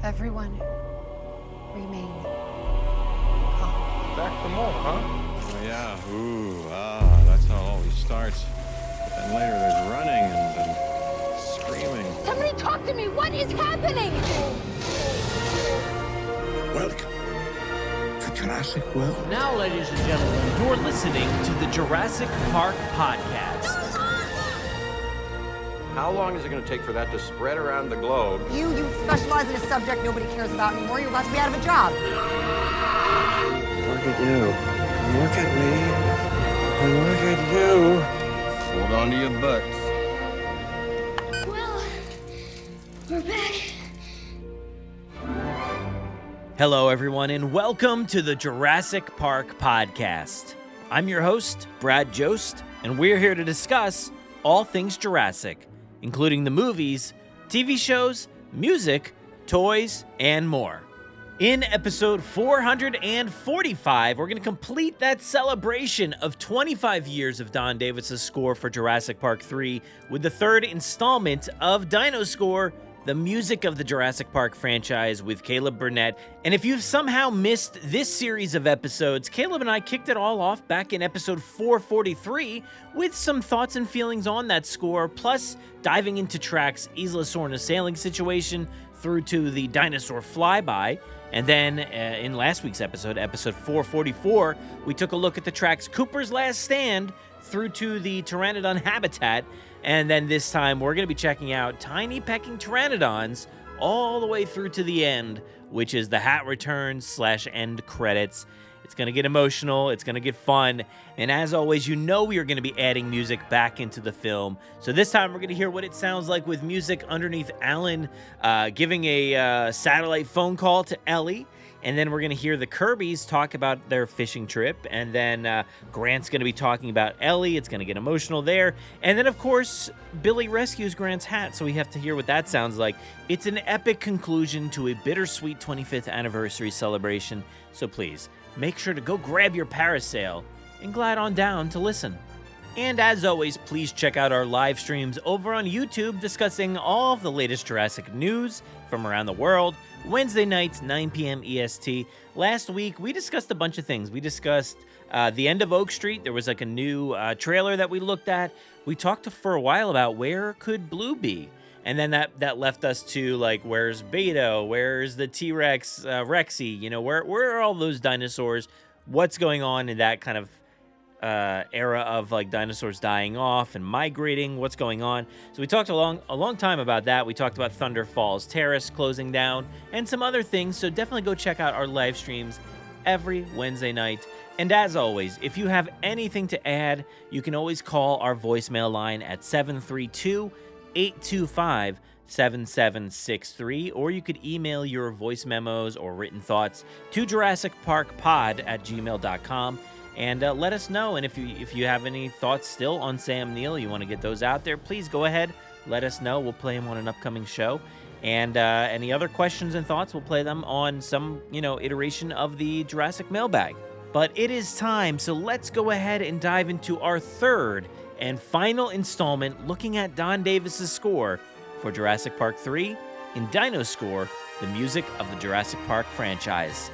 Everyone, remain calm. Back for more, huh? Oh, yeah. That's how it always starts. But then later there's running and screaming. Somebody talk to me! What is happening? Welcome to Jurassic World. Now, ladies and gentlemen, you're listening to the Jurassic Park podcast. How long is it going to take for that to spread around the globe? You specialize in a subject nobody cares about anymore. You're about to be out of a job. Look at you. Look at me. And look at you. Hold on to your butts. Well, we're back. Hello, everyone, and welcome to the Jurassic Park podcast. I'm your host, Brad Jost, and we're here to discuss all things Jurassic, including the movies, TV shows, music, toys, and more. In episode 445, we're going to complete that celebration of 25 years of Don Davis' score for Jurassic Park 3 with the third installment of Dino-Score, the music of the Jurassic Park franchise with Caleb Burnett. And if you've somehow missed this series of episodes, Caleb and I kicked it all off back in episode 443 with some thoughts and feelings on that score, plus diving into tracks Isla Sorna sailing situation through to the dinosaur flyby. And then in last week's episode 444, we took a look at the tracks Cooper's Last Stand through to the Pteranodon habitat. And then this time, we're going to be checking out Tiny Pecking Pteranodons all the way through to the end, which is the Hat Returns / end credits. It's going to get emotional. It's going to get fun. And as always, you know we are going to be adding music back into the film. So this time, we're going to hear what it sounds like with music underneath Alan giving a satellite phone call to Ellie. And then we're going to hear the Kirbys talk about their fishing trip. And then Grant's going to be talking about Ellie. It's going to get emotional there. And then, of course, Billy rescues Grant's hat, so we have to hear what that sounds like. It's an epic conclusion to a bittersweet 25th anniversary celebration. So please, make sure to go grab your parasail and glide on down to listen. And as always, please check out our live streams over on YouTube discussing all of the latest Jurassic news from around the world. Wednesday nights, 9 p.m. EST. Last week, we discussed a bunch of things. We discussed the end of Oak Street. There was like a new trailer that we looked at. We talked for a while about where could Blue be? And then that left us to, like, where's Beto? Where's the T-Rex, Rexy? You know, where are all those dinosaurs? What's going on in that kind of era of, like, dinosaurs dying off and migrating? What's going on? So we talked a long time about that. We talked about Thunder Falls Terrace closing down and some other things. So definitely go check out our live streams every Wednesday night. And as always, if you have anything to add, you can always call our voicemail line at 732-825-7763, or you could email your voice memos or written thoughts to JurassicParkPod@gmail.com. And let us know. And if you have any thoughts still on Sam Neill, you want to get those out there, please go ahead. Let us know. We'll play them on an upcoming show. And any other questions and thoughts, we'll play them on some, iteration of the Jurassic Mailbag. But it is time, so let's go ahead and dive into our third and final installment looking at Don Davis' score for Jurassic Park 3 in Dino-Score, the music of the Jurassic Park franchise.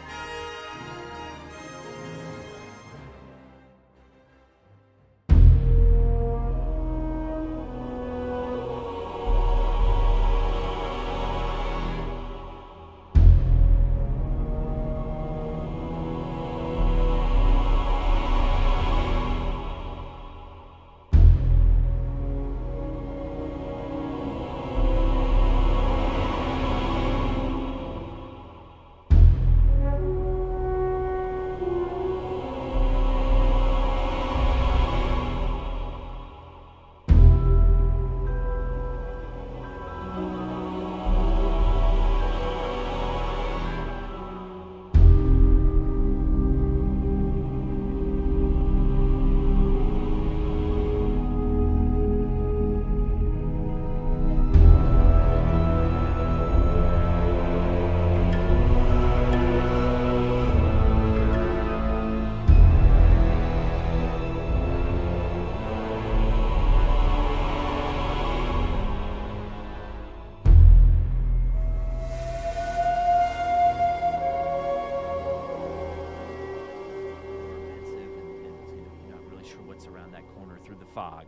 fog.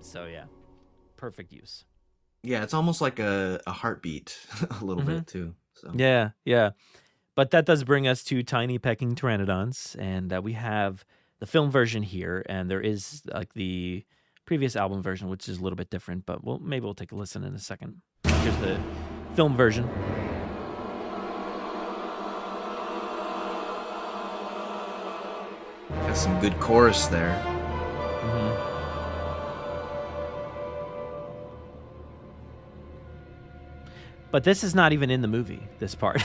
So yeah, perfect use. Yeah, it's almost like a heartbeat a little Mhm. bit too. So Yeah, yeah. But that does bring us to tiny pecking pteranodons, and we have the film version here, and there is like the previous album version, which is a little bit different. But maybe we'll take a listen in a second. Here's the film version. got some good chorus there. Mhm. But this is not even in the movie, this part.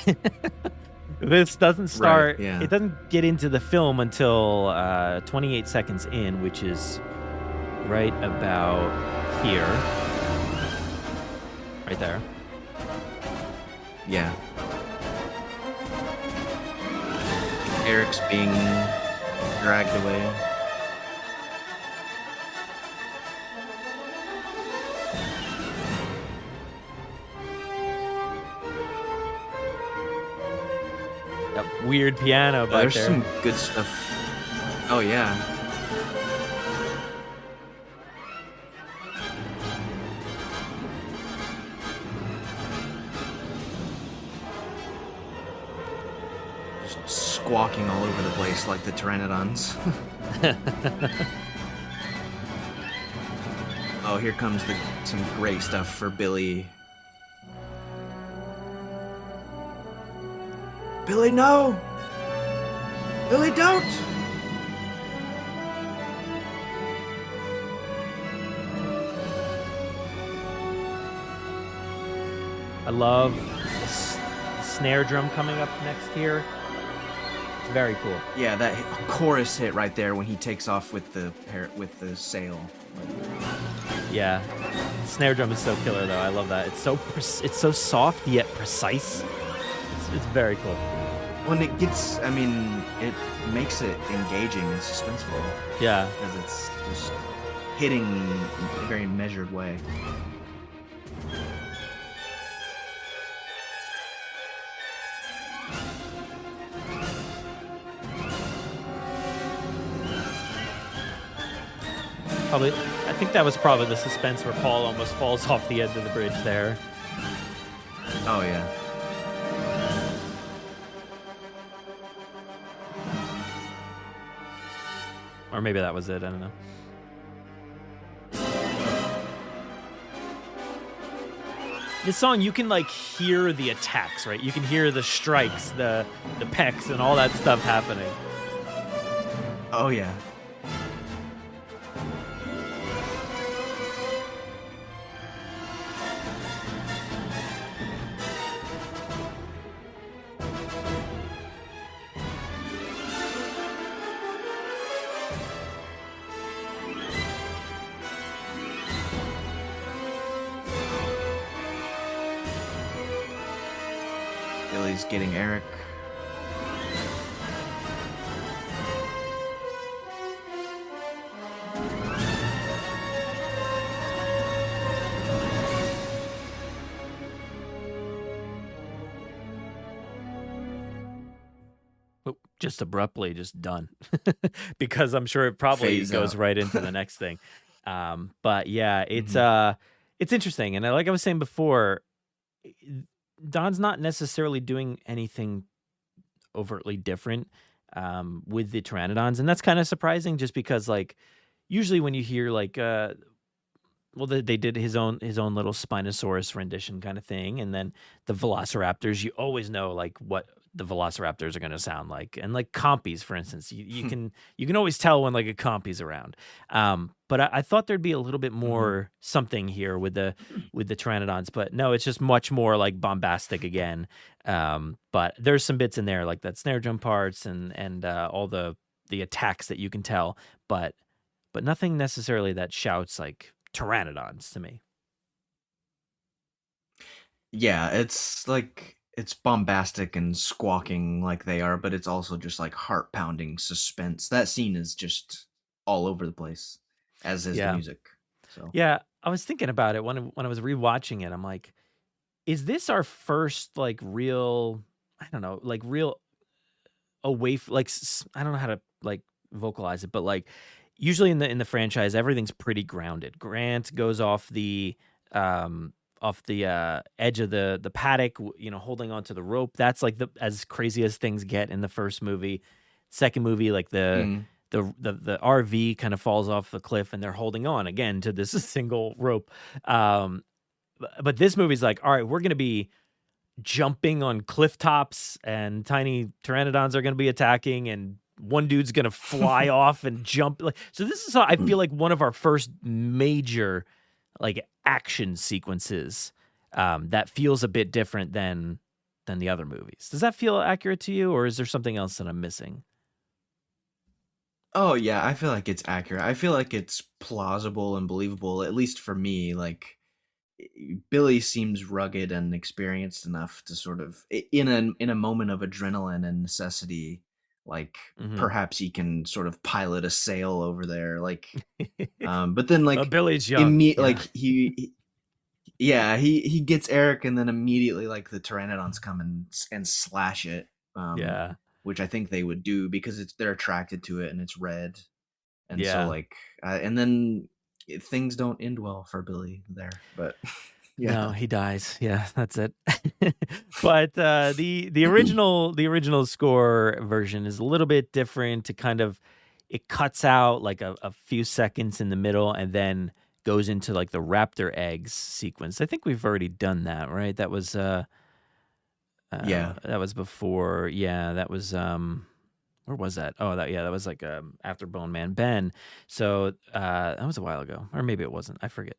This doesn't start, yeah. It doesn't get into the film until 28 seconds in, which is right about here. Right there. Yeah. Eric's being dragged away. That weird piano back There's there. some good stuff. Oh yeah. Just squawking all over the place like the pteranodons. Oh, here comes some great stuff for Billy. Billy, no! Billy, don't! I love the snare drum coming up next here. It's very cool. Yeah, that chorus hit right there when he takes off with the sail. Yeah, snare drum is so killer though. I love that. It's so soft yet precise. It's very cool. When it gets, it makes it engaging and suspenseful. Yeah. Because it's just hitting in a very measured way. I think that was probably the suspense where Paul almost falls off the edge of the bridge there. Oh yeah. Or maybe that was it, I don't know. This song, you can like hear the attacks, right? You can hear the strikes, the pecks, and all that stuff happening. Oh yeah. Billy's getting Eric. Oh, just abruptly, just done. Because I'm sure it probably Phase goes out. right into the next thing. But yeah, it's interesting. And like I was saying before, Don's not necessarily doing anything overtly different with the pteranodons, and that's kind of surprising just because like usually when you hear like they did his own little Spinosaurus rendition kind of thing, and then the velociraptors, you always know like what the velociraptors are going to sound like, and like compies, for instance, you can always tell when like a compy's around. But I thought there'd be a little bit more something here with the pteranodons, but no, it's just much more like bombastic again. But there's some bits in there like that snare drum parts and all the attacks that you can tell, but nothing necessarily that shouts like pteranodons to me. Yeah, it's like it's bombastic and squawking like they are, but it's also just like heart-pounding suspense. That scene is just all over the place, as is the music. So Yeah, I was thinking about it when I was rewatching it. I'm like, is this our first like real, I don't know, like real away like I don't know how to like vocalize it, but like usually in the franchise, everything's pretty grounded. Grant goes off the edge of the paddock, holding onto the rope. That's like as crazy as things get in the first movie. Second movie, like the RV kind of falls off the cliff and they're holding on again to this single rope. But this movie's like, all right, we're going to be jumping on cliff tops and tiny pteranodons are going to be attacking and one dude's going to fly off and jump. So this is, I feel like, one of our first major like action sequences that feels a bit different than the other movies. Does that feel accurate to you, or is there something else that I'm missing? Oh yeah, I feel like it's accurate. I feel like it's plausible and believable, at least for me. Like Billy seems rugged and experienced enough to sort of, in a moment of adrenaline and necessity, like perhaps he can sort of pilot a sail over there. Like, but then like Billy's young, like he gets Eric, and then immediately like the pteranodons come and slash it. Which I think they would do because they're attracted to it and it's red, and so like, and then things don't end well for Billy there. But no, he dies. Yeah, that's it. But the original score version is a little bit different. It cuts out like a few seconds in the middle and then goes into like the raptor eggs sequence. I think we've already done that, right? That was that was before. Yeah, that was where was that? Oh, that was like after Bone Man Ben. So that was a while ago, or maybe it wasn't. I forget.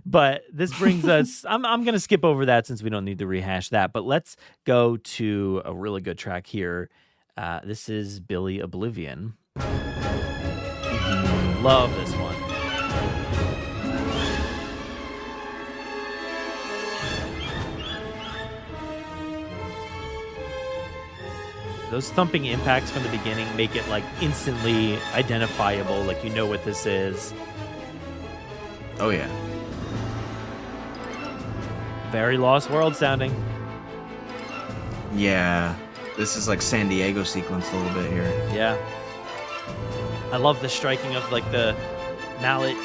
But this brings us. I'm going to skip over that since we don't need to rehash that. But let's go to a really good track here. This is Billy Oblivion. Love this one. Those thumping impacts from the beginning make it like instantly identifiable, like you know what this is. Oh yeah. Very Lost World sounding. Yeah. This is like San Diego sequence a little bit here. Yeah. I love the striking of like the mallet,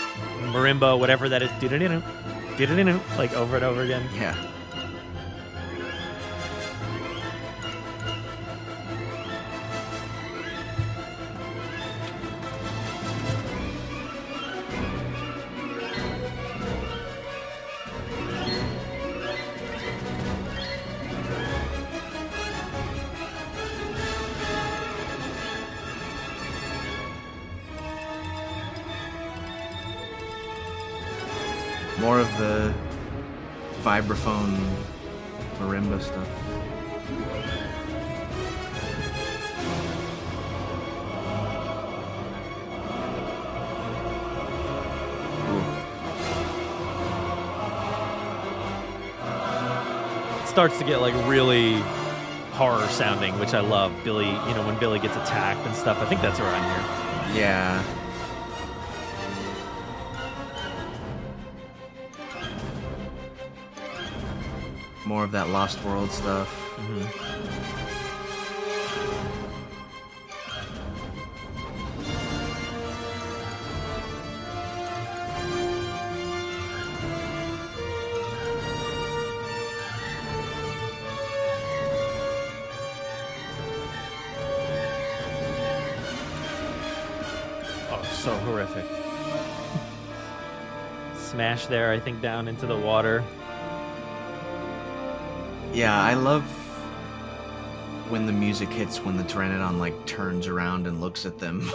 marimba, whatever that is. Like over and over again. Yeah. More of the vibraphone marimba stuff. It starts to get like really horror sounding, which I love. Billy, when Billy gets attacked and stuff. I think that's around here. Yeah. More of that Lost World stuff. Oh, so horrific. Smash there, I think, down into the water. Yeah, I love when the music hits when the pteranodon like turns around and looks at them.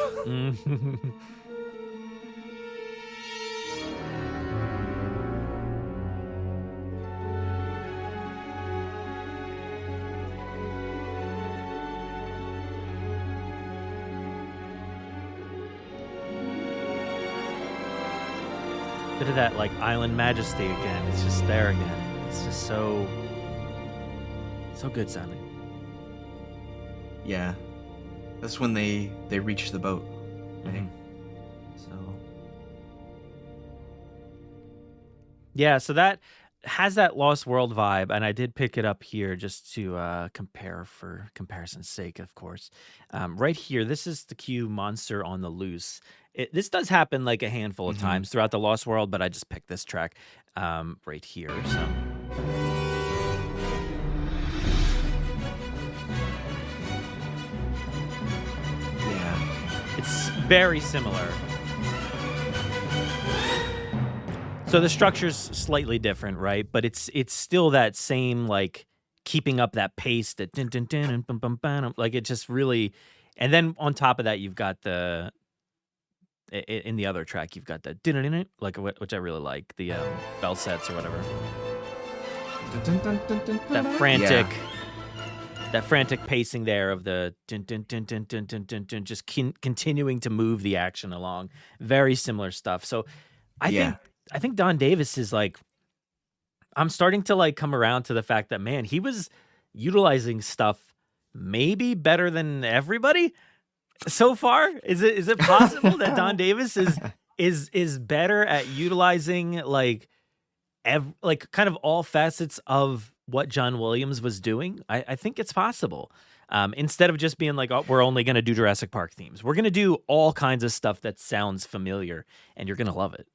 Bit of that like island majesty again. It's just there again. It's just so good sounding. Yeah, that's when they reach the boat. I think. So yeah, so that has that Lost World vibe, and I did pick it up here just to compare for comparison's sake, of course. Right here, this is the cue monster on the loose. This does happen like a handful of Mhm. times throughout the Lost World, but I just picked this track right here. So Yeah. it's very similar. So the structure's slightly different, right? But it's still that same like keeping up that pace, that dun, dun, dun, and bum, bum, bum, like it just really. And then on top of that, you've got in the other track, you've got the dun, dun, dun, dun, like which I really like, the bell sets or whatever. Dun, dun, dun, dun, That dun. frantic, Yeah. that frantic pacing there of the dun, dun, dun, dun, dun, dun, dun, dun, just continuing to move the action along. Very similar stuff. So Yeah. I think Don Davis is like, I'm starting to like come around to the fact that, man, he was utilizing stuff maybe better than everybody so far. Is it possible that Don Davis is better at utilizing like like kind of all facets of what John Williams was doing? I think it's possible. Instead of just being like, oh, we're only going to do Jurassic Park themes, we're going to do all kinds of stuff that sounds familiar, and you're going to love it.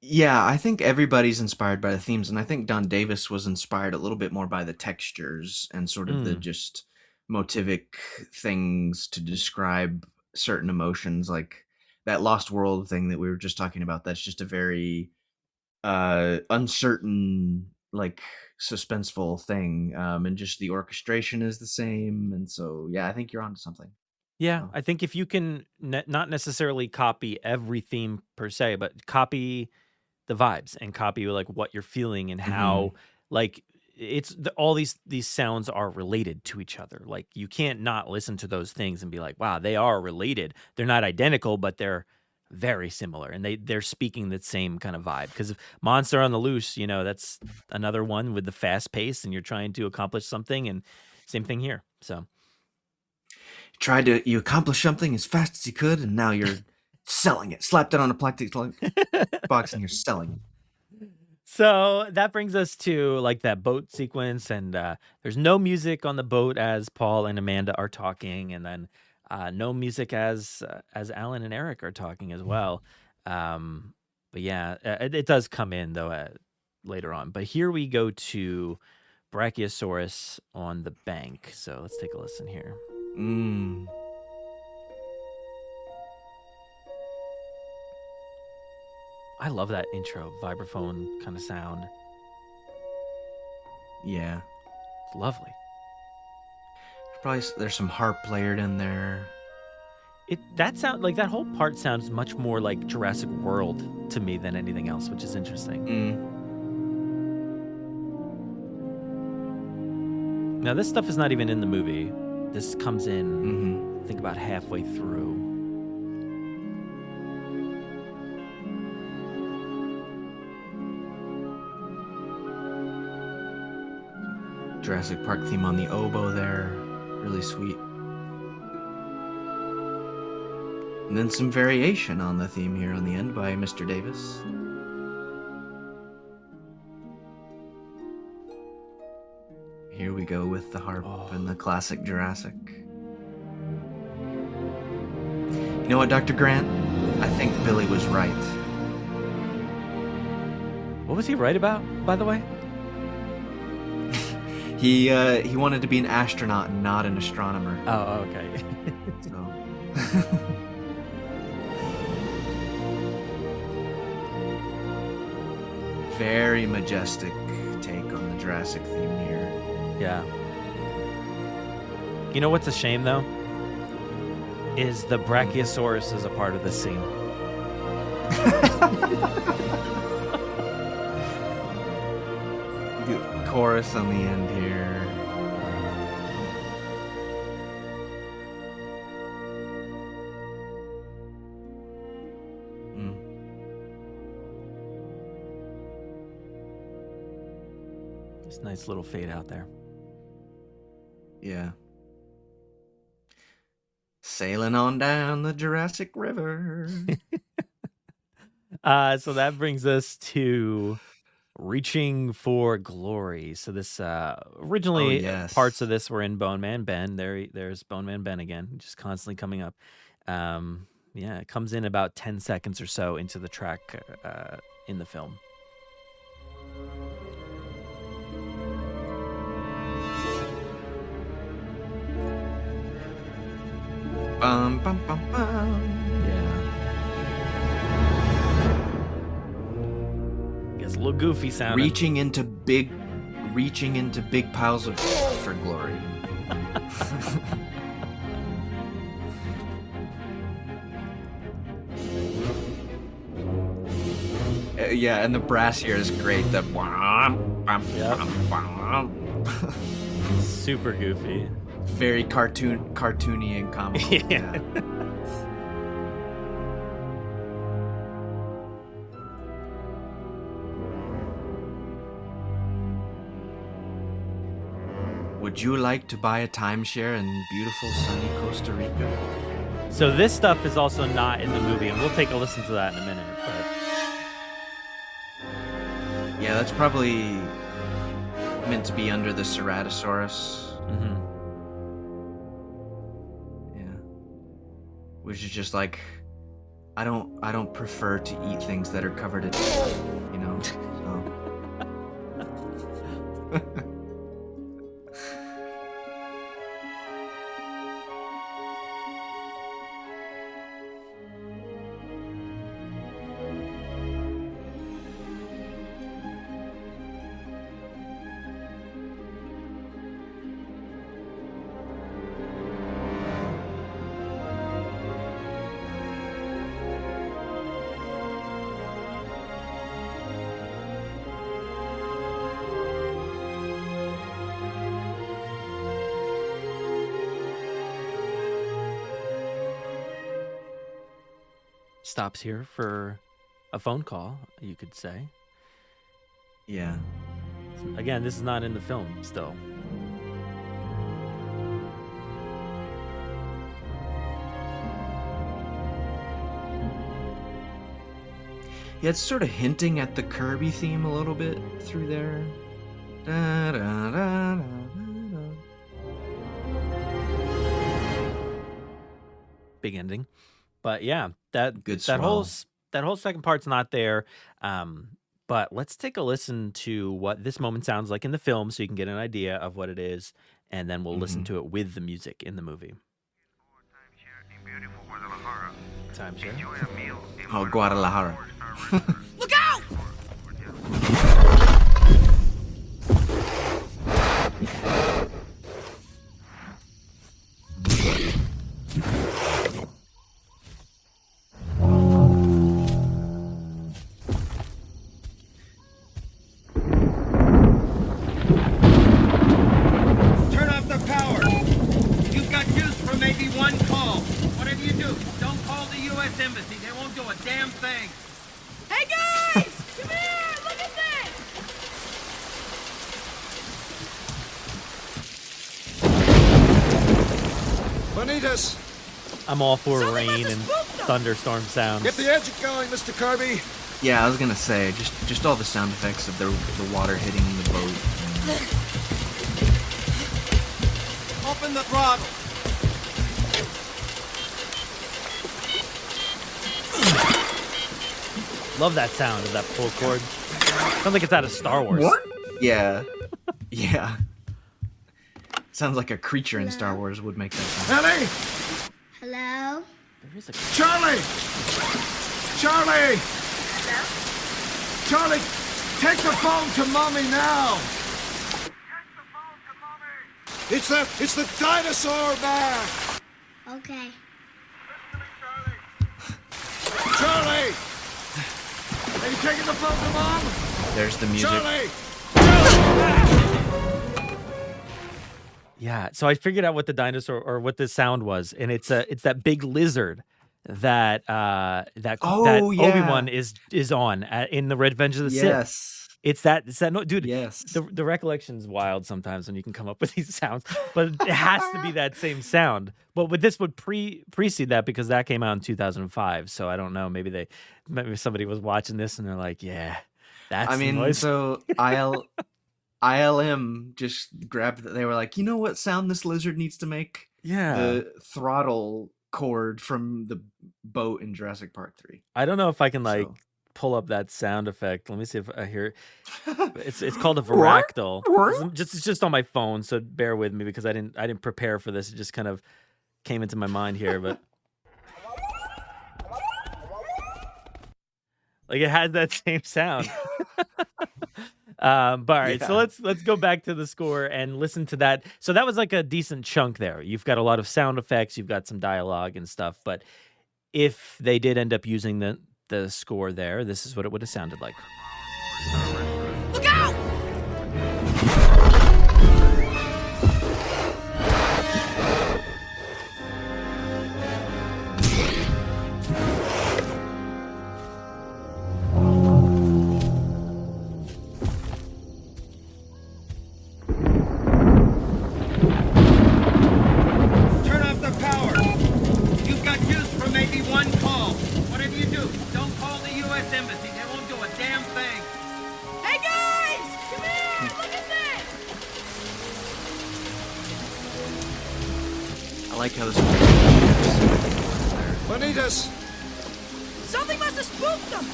Yeah, I think everybody's inspired by the themes, and I think Don Davis was inspired a little bit more by the textures and sort of the Mm. just motivic things to describe certain emotions, like that Lost World thing that we were just talking about. That's just a very uncertain, like suspenseful thing, and just the orchestration is the same, and so yeah, I think you're onto something. Yeah, So, I think if you can not necessarily copy every theme per se, but copy the vibes and copy like what you're feeling and how mhm. like all these sounds are related to each other. Like you can't not listen to those things and be like, wow, they are related. They're not identical, but they're very similar, and they're speaking the same kind of vibe. Because Monster on the Loose, that's another one with the fast pace, and you're trying to accomplish something, and same thing here. So You accomplish something as fast as you could, and now you're selling it. Slapped it on a plastic box, and you're selling it. So that brings us to like that boat sequence, and there's no music on the boat as Paul and Amanda are talking, and then no music as Alan and Eric are talking as well. But yeah, it does come in though later on. But here we go to Brachiosaurus on the bank. So let's take a listen here. Mm. I love that intro vibraphone kind of sound. Yeah. It's lovely. There's some harp layered in there. That whole part sounds much more like Jurassic World to me than anything else, which is interesting. Mm. Now this stuff is not even in the movie. This comes in, Mm-hmm. I think, about halfway through. Jurassic Park theme on the oboe there. Really sweet. And then some variation on the theme here on the end by Mr. Davis. Here we go with the harp and the classic Jurassic. You know what, Dr. Grant? I think Billy was right. What was he right about, by the way? He wanted to be an astronaut and not an astronomer. Oh, okay. So. Very majestic take on the Jurassic theme here. Yeah. You know what's a shame though? Is the Brachiosaurus is a part of this scene. The chorus on the end here. Mm. This nice little fade out there. Yeah. Sailing on down the Jurassic River. So that brings us to Reaching for Glory. So this originally yes. parts of this were in Bone Man Ben. There's Bone Man Ben again, just constantly coming up. Yeah, it comes in about 10 seconds or so into the track in the film. Bum, bum, bum, bum. Yeah. Gets a little goofy sounding. Reaching into big piles of for glory. Yeah, and the brass here is great. The Super goofy. very cartoony and comical. Yeah. Would you like to buy a timeshare in beautiful sunny Costa Rica? So this stuff is also not in the movie, and we'll take a listen to that in a minute. But Yeah, that's probably meant to be under the Ceratosaurus. mhm. Yeah. Which is just like, I don't prefer to eat things that are covered in, you know. So. Stops here for a phone call, you could say. Yeah. Again, this is not in the film still. Yeah, it's sort of hinting at the Kirby theme a little bit through there. Da, da, da, da, da. Big ending. But yeah, that Good that whole swell. that whole second part's not there. But let's take a listen to what this moment sounds like in the film so you can get an idea of what it is, and then we'll listen to it with the music in the movie. Timeshare. Oh, Guadalajara. Look out! Turn off the power. You've got use for maybe one call. Whatever you do, don't call the U.S. Embassy. They won't do a damn thing. Hey guys! Come here! Look at this! Bonitas, I'm all for Something rain must and have spooked them. thunderstorm sounds. get the engine going, Mr. Kirby. Yeah, I was gonna say just all the sound effects of the water hitting the boat. Open the throttle. Love that sound of that pull cord. Sounds like it's out of Star Wars. Yeah, yeah. Sounds like a creature in Star Wars would make that sound. Ellie! Hello? There is a Charlie! Charlie! Charlie, take the phone to Mommy now! It's the dinosaur back! Okay. Charlie! Are you taking the phone to Mom? There's the music. Charlie! Yeah, so I figured out what the dinosaur or what the sound was, and it's that big lizard that Oh, yeah. Obi-Wan is on in the Revenge of the Sith. Yes. It's that no, dude. Yes. The recollection's wild sometimes when you can come up with these sounds, but it has to be that same sound. But this would precede that because that came out in 2005. So I don't know. Maybe somebody was watching this and they're like, yeah, That's I the mean, noise. so ILM just grabbed. They were like, you know what sound this lizard needs to make? Yeah. The throttle cord from the boat in Jurassic Park 3. I don't know if I can like So. pull up that sound effect. Let me see if I hear it. It's called a varactyl. It's just on my phone, so bear with me because I didn't prepare for this. It just kind of came into my mind here, but like it has that same sound. But all right, so let's go back to the score and listen to that. So that was like a decent chunk there. You've got a lot of sound effects, you've got some dialogue and stuff, but if they did end up using the score there, this is what it would have sounded like. Look out! Turn off the power. You've got use for maybe one call. Whatever you do, don't call the U.S. Embassy. They won't do a damn thing. Hey guys! Come here! Look at this! I like how this. Bonitas, Something must have spooked them!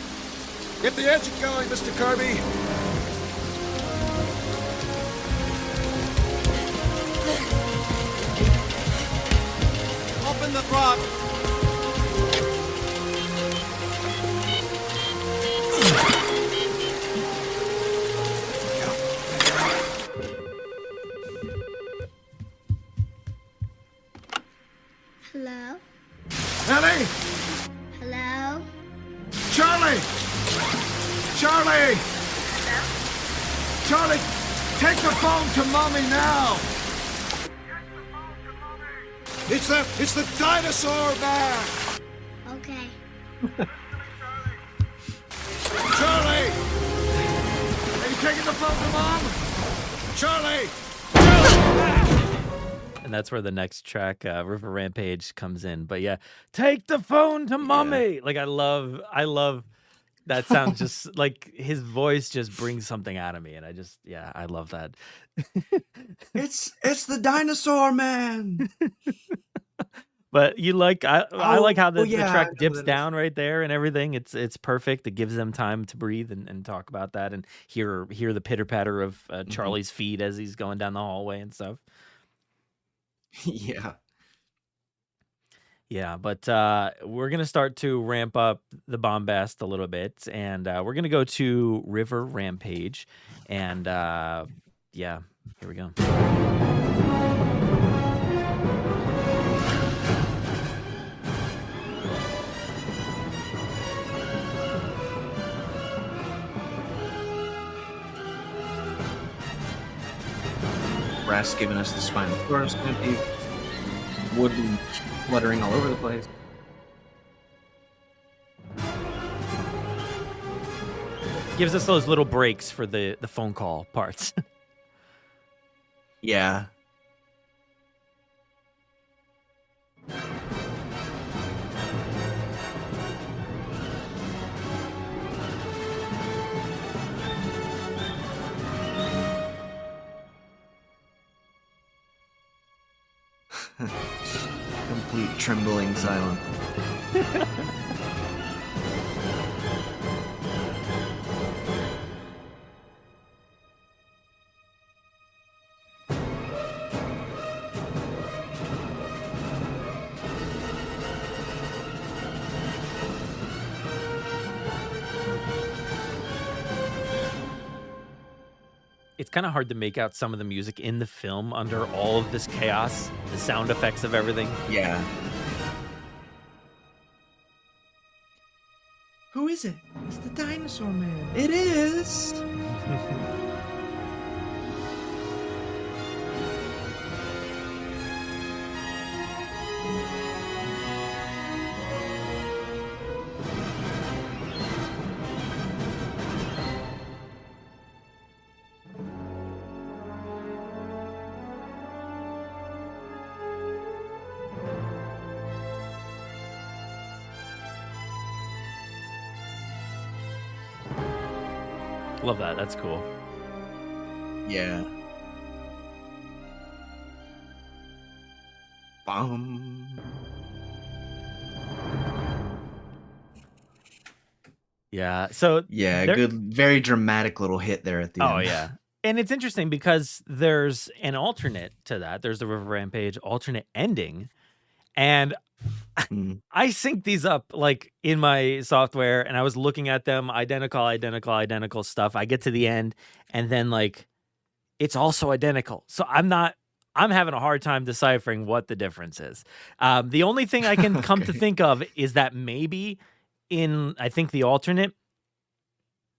get the engine going, Mr. Kirby. Open the throttle. Hello? Ellie! Hello? Charlie! Charlie! Charlie, take the phone to Mommy now! It's the dinosaur man! Okay. Charlie! Are you taking the phone to Mom? Charlie! And that's where the next track, River Rampage, comes in. But yeah, take the phone to mommy. Yeah. Like I love that sound. Just like his voice just brings something out of me, and I love that. It's the dinosaur man. But you like I like how the track dips down right there and everything. It's perfect. It gives them time to breathe and talk about that and hear the pitter patter of Charlie's feet as he's going down the hallway and stuff. Yeah, but we're going to start to ramp up the bombast a little bit, and we're going to go to River Rampage, and here we go. Brass giving us the Spinosaurus movie. Wood fluttering all over the place. Gives us those little breaks for the phone call parts. Yeah. Complete trembling silence. It's kind of hard to make out some of the music in the film under all of this chaos, the sound effects of everything. Yeah. Who is it? It's the dinosaur man. It is. Love that. That's cool. Yeah. Bum. Yeah. So Yeah, there. good, very dramatic little hit there at the Oh end. yeah. And it's interesting because there's an alternate to that. There's the River Rampage alternate ending. And Mm. I synced these up like in my software and I was looking at them, identical stuff. I get to the end and then like it's also identical. So I'm having a hard time deciphering what the difference is. The only thing I can come to Okay. think of is that maybe in, I think the alternate,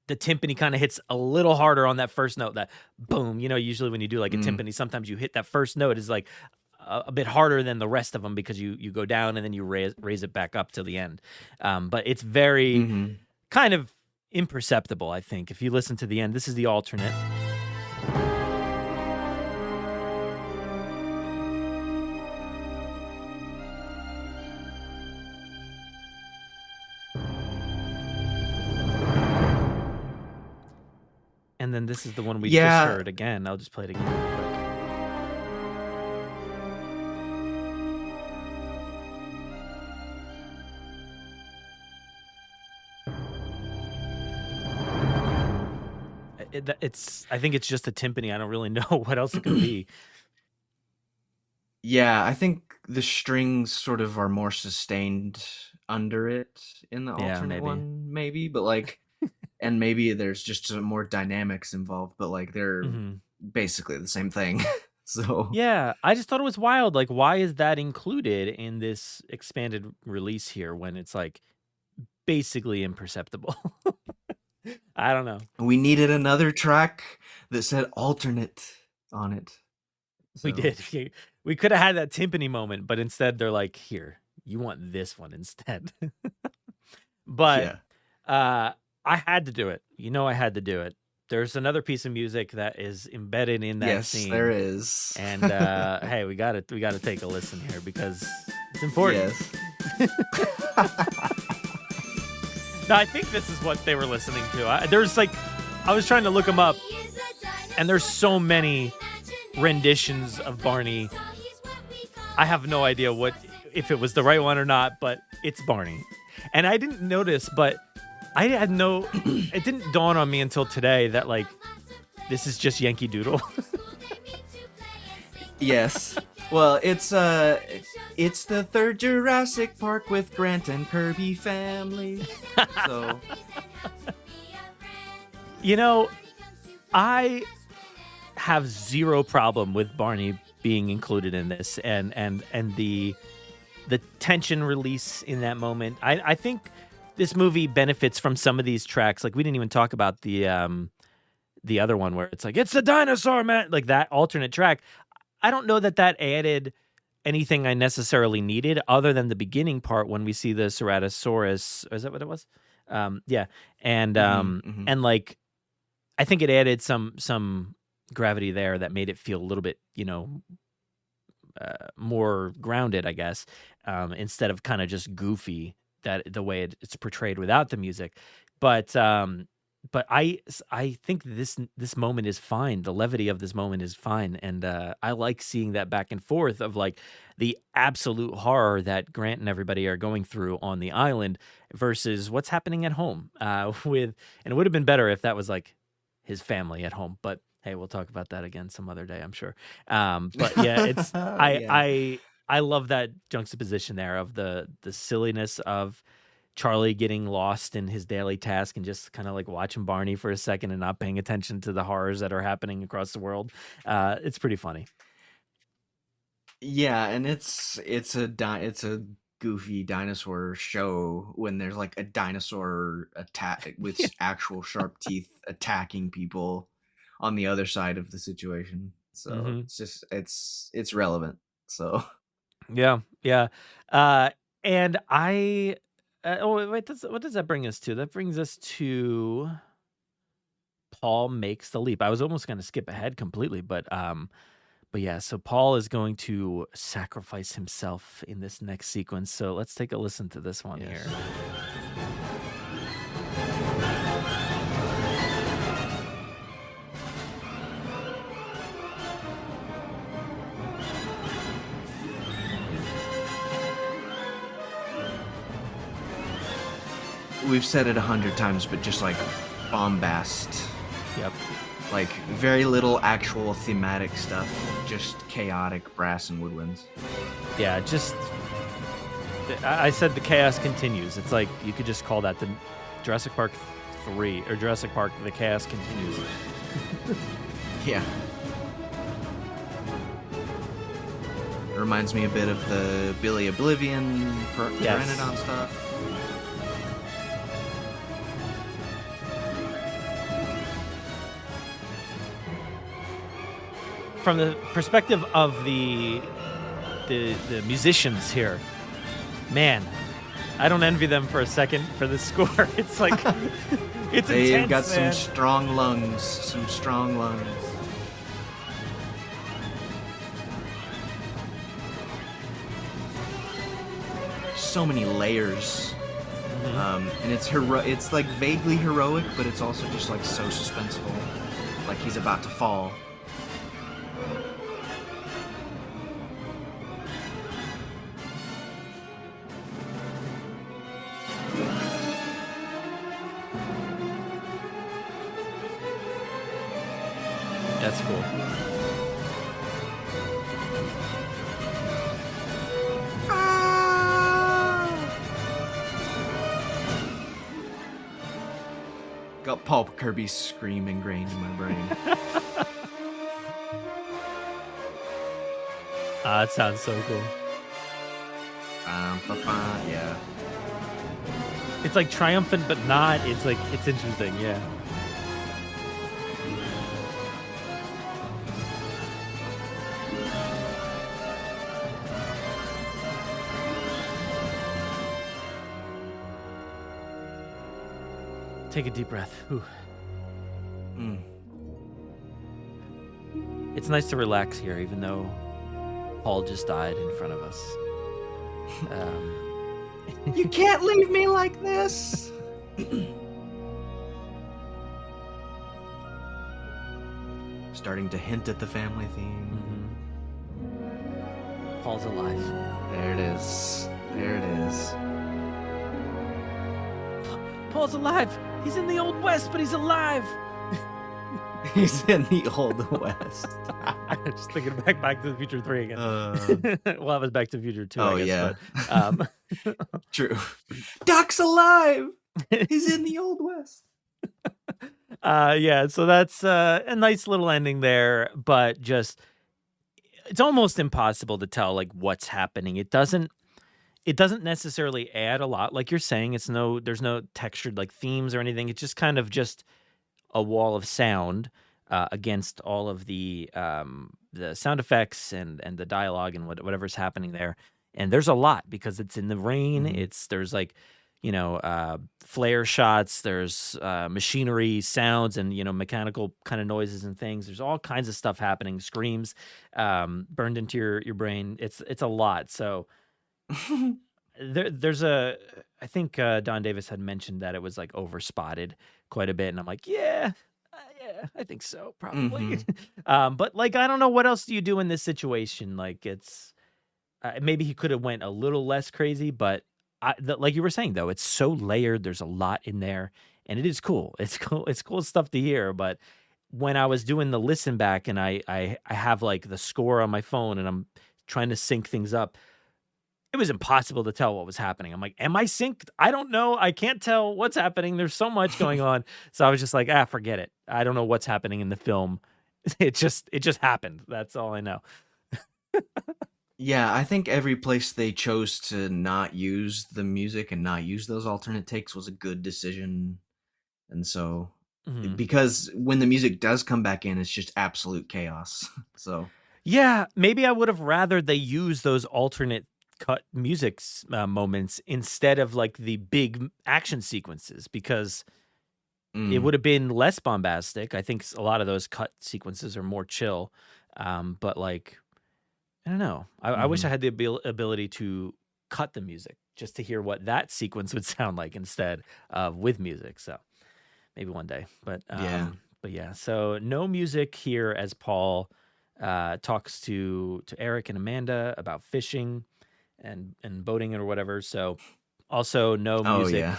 the timpani kind of hits a little harder on that first note, that boom. You know, usually when you do like a timpani, sometimes you hit that first note is like a bit harder than the rest of them because you go down and then you raise it back up to the end. But it's very kind of imperceptible, I think. If you listen to the end, this is the alternate. And then this is the one we just heard again. I'll just play it again real quick. I think it's just a timpani. I don't really know what else it could be. Yeah, I think the strings sort of are more sustained under it in the alternate one, maybe. But like, and maybe there's just some more dynamics involved, but like they're basically the same thing. So yeah, I just thought it was wild. Like, why is that included in this expanded release here when it's like basically imperceptible? I don't know. we needed another track that said alternate on it. We did. We could have had that timpani moment, but instead they're like, here, you want this one instead. But I had to do it. You know, I had to do it. There's another piece of music that is embedded in that scene. Yes, there is. And hey, we got to take a listen here because it's important. Yes. No, I think this is what they were listening to. I was trying to look them up, and there's so many renditions of Barney. I have no idea if it was the right one or not, but it's Barney. And I didn't notice, but it didn't dawn on me until today that like this is just Yankee Doodle. Yes. Well, it's the third Jurassic Park with Grant and Kirby family. So, you know, I have zero problem with Barney being included in this and the tension release in that moment. I think this movie benefits from some of these tracks. Like we didn't even talk about the other one where it's like, it's the dinosaur man, like that alternate track. I don't know that added anything I necessarily needed other than the beginning part when we see the Ceratosaurus. Is that what it was? Yeah. And and like I think it added some gravity there that made it feel a little bit, more grounded, I guess, instead of kind of just goofy that the way it's portrayed without the music. But I think this moment is fine. The levity of this moment is fine, and I like seeing that back and forth of like the absolute horror that Grant and everybody are going through on the island versus what's happening at home. And it would have been better if that was like his family at home, but hey, we'll talk about that again some other day, I'm sure. But yeah, it's I love that juxtaposition there of the silliness of Charlie getting lost in his daily task and just kind of like watching Barney for a second and not paying attention to the horrors that are happening across the world. It's pretty funny. Yeah, and it's a goofy dinosaur show when there's like a dinosaur attack with actual sharp teeth attacking people on the other side of the situation. So it's just it's relevant. So yeah. And I what does that bring us to? That brings us to Paul makes the leap. I was almost going to skip ahead completely, but yeah, so Paul is going to sacrifice himself in this next sequence. So let's take a listen to this one here. we've said it 100 times, but just like bombast. Yep. Like very little actual thematic stuff, just chaotic brass and woodwinds. Yeah, just I said the chaos continues. It's like you could just call that the Jurassic Park 3 or Jurassic Park The Chaos Continues. Yeah. It reminds me a bit of the Billy Oblivion Pteranodon stuff. From the perspective of the musicians here, man, I don't envy them for a second for this score. It's like it's They've intense, got man. some strong lungs. So many layers. And it's like vaguely heroic, but it's also just like so suspenseful. Like he's about to fall. That's cool. Got Paul Kirby's scream ingrained in my brain. That sounds so cool. Yeah. It's like triumphant, but not. It's like, it's interesting, yeah. Take a deep breath. Whew. It's nice to relax here, even though Paul just died in front of us. You can't leave me like this! Starting to hint at the family theme. Paul's alive. There it is. There it is. Paul's alive! He's in the Old West, but he's alive! He's in the Old West. Just thinking Back to the Future 3 again. Well, that was Back to the Future 2, I guess. Yeah. But, True. Doc's alive! He's in the Old West. yeah, so that's a nice little ending there, but just it's almost impossible to tell like what's happening. It doesn't necessarily add a lot, like you're saying. There's no textured like themes or anything. It's just kind of just a wall of sound against all of the sound effects and the dialogue and whatever's happening there. And there's a lot because it's in the rain. There's like, flare shots. There's machinery sounds and mechanical kind of noises and things. There's all kinds of stuff happening. Screams burned into your brain. It's a lot. So. I think Don Davis had mentioned that it was like overspotted quite a bit, and I'm like, yeah, I think so, probably. But like, I don't know, what else do you do in this situation? Like, it's maybe he could have went a little less crazy, but like you were saying though, it's so layered. There's a lot in there, and it is cool. It's cool. It's cool stuff to hear. But when I was doing the listen back, and I have like the score on my phone, and I'm trying to sync things up. It was impossible to tell what was happening. I'm like, am I synced? I don't know. I can't tell what's happening. There's so much going on. So I was just like, forget it. I don't know what's happening in the film. It just happened. That's all I know. Yeah, I think every place they chose to not use the music and not use those alternate takes was a good decision. And so, because when the music does come back in, it's just absolute chaos. So, yeah, maybe I would have rather they use those alternate cut music moments instead of like the big action sequences, because it would have been less bombastic. I think a lot of those cut sequences are more chill. But like, I don't know. I wish I had the ability to cut the music just to hear what that sequence would sound like instead of with music. So maybe one day, but yeah. So no music here as Paul talks to Eric and Amanda about fishing and boating or whatever. So also no music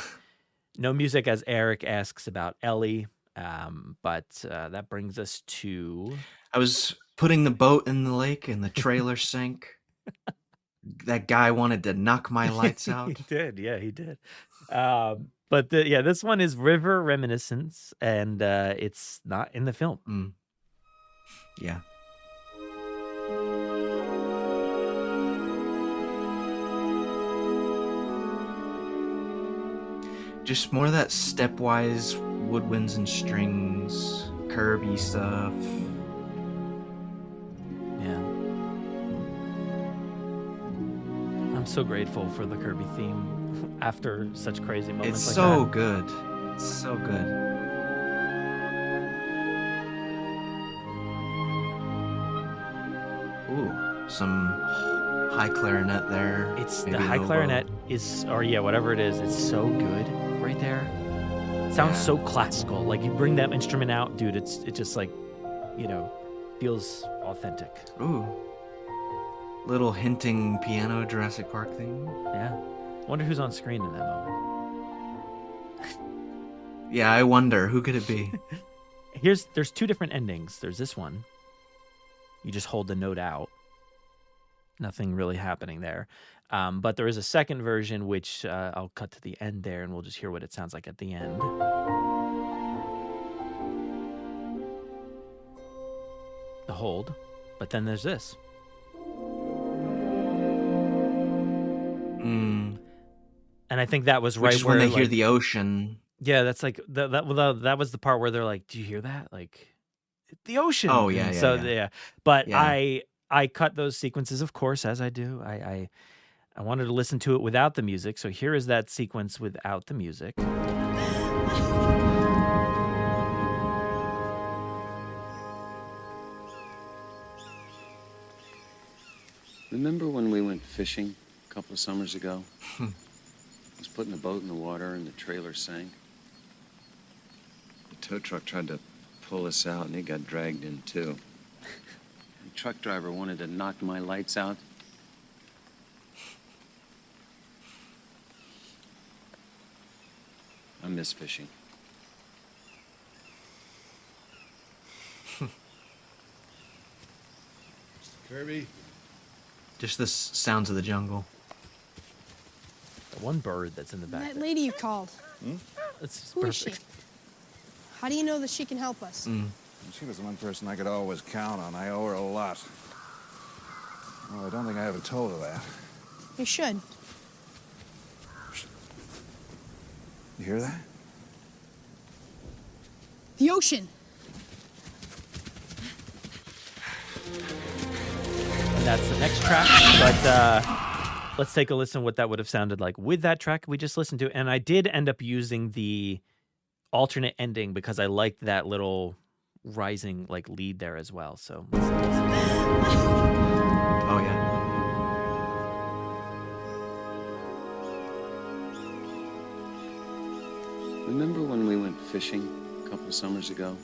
No music, as Eric asks about Ellie. But that brings us to I was putting the boat in the lake and the trailer sank. That guy wanted to knock my lights out. He did, yeah, he did. But this one is River Reminiscence, and it's not in the film. Yeah. Just more of that stepwise woodwinds and strings, Kirby stuff. Yeah. I'm so grateful for the Kirby theme after such crazy moments It's like so that. good. It's so good. Ooh, some high clarinet there. It's maybe the high oboe. clarinet is, or yeah, whatever it is, it's so good right there. Sounds so classical. Like you bring that instrument out, dude, it just like, feels authentic. Ooh. Little hinting piano Jurassic Park theme. Yeah. Wonder who's on screen in that moment. Yeah, I wonder, who could it be? There's two different endings. There's this one. You just hold the note out. Nothing really happening there. But there is a second version, which I'll cut to the end there, and we'll just hear what it sounds like at the end. The hold. But then there's this. And I think that was right Which is where when they hear the ocean. Yeah, that's like that was the part where they're like, "Do you hear that? Like the ocean." Oh, yeah, And yeah, so yeah. But Yeah. I cut those sequences, of course, as I do. I wanted to listen to it without the music, so here is that sequence without the music. Remember when we went fishing a couple of summers ago? I was putting the boat in the water and the trailer sank. The tow truck tried to pull us out and he got dragged in too. The truck driver wanted to knock my lights out. I miss fishing. Kirby? Just the sounds of the jungle. The one bird that's in the back. That lady you called. That's Who is she? perfect. How do you know that she can help us? She was the one person I could always count on. I owe her a lot. Well, I don't think I ever told her that. You should. You hear that? The ocean. And that's the next track. But let's take a listen what that would have sounded like with that track we just listened to. And I did end up using the alternate ending because I liked that little rising like lead there as well. So let's listen. Oh, yeah. Remember when we went fishing a couple of summers ago?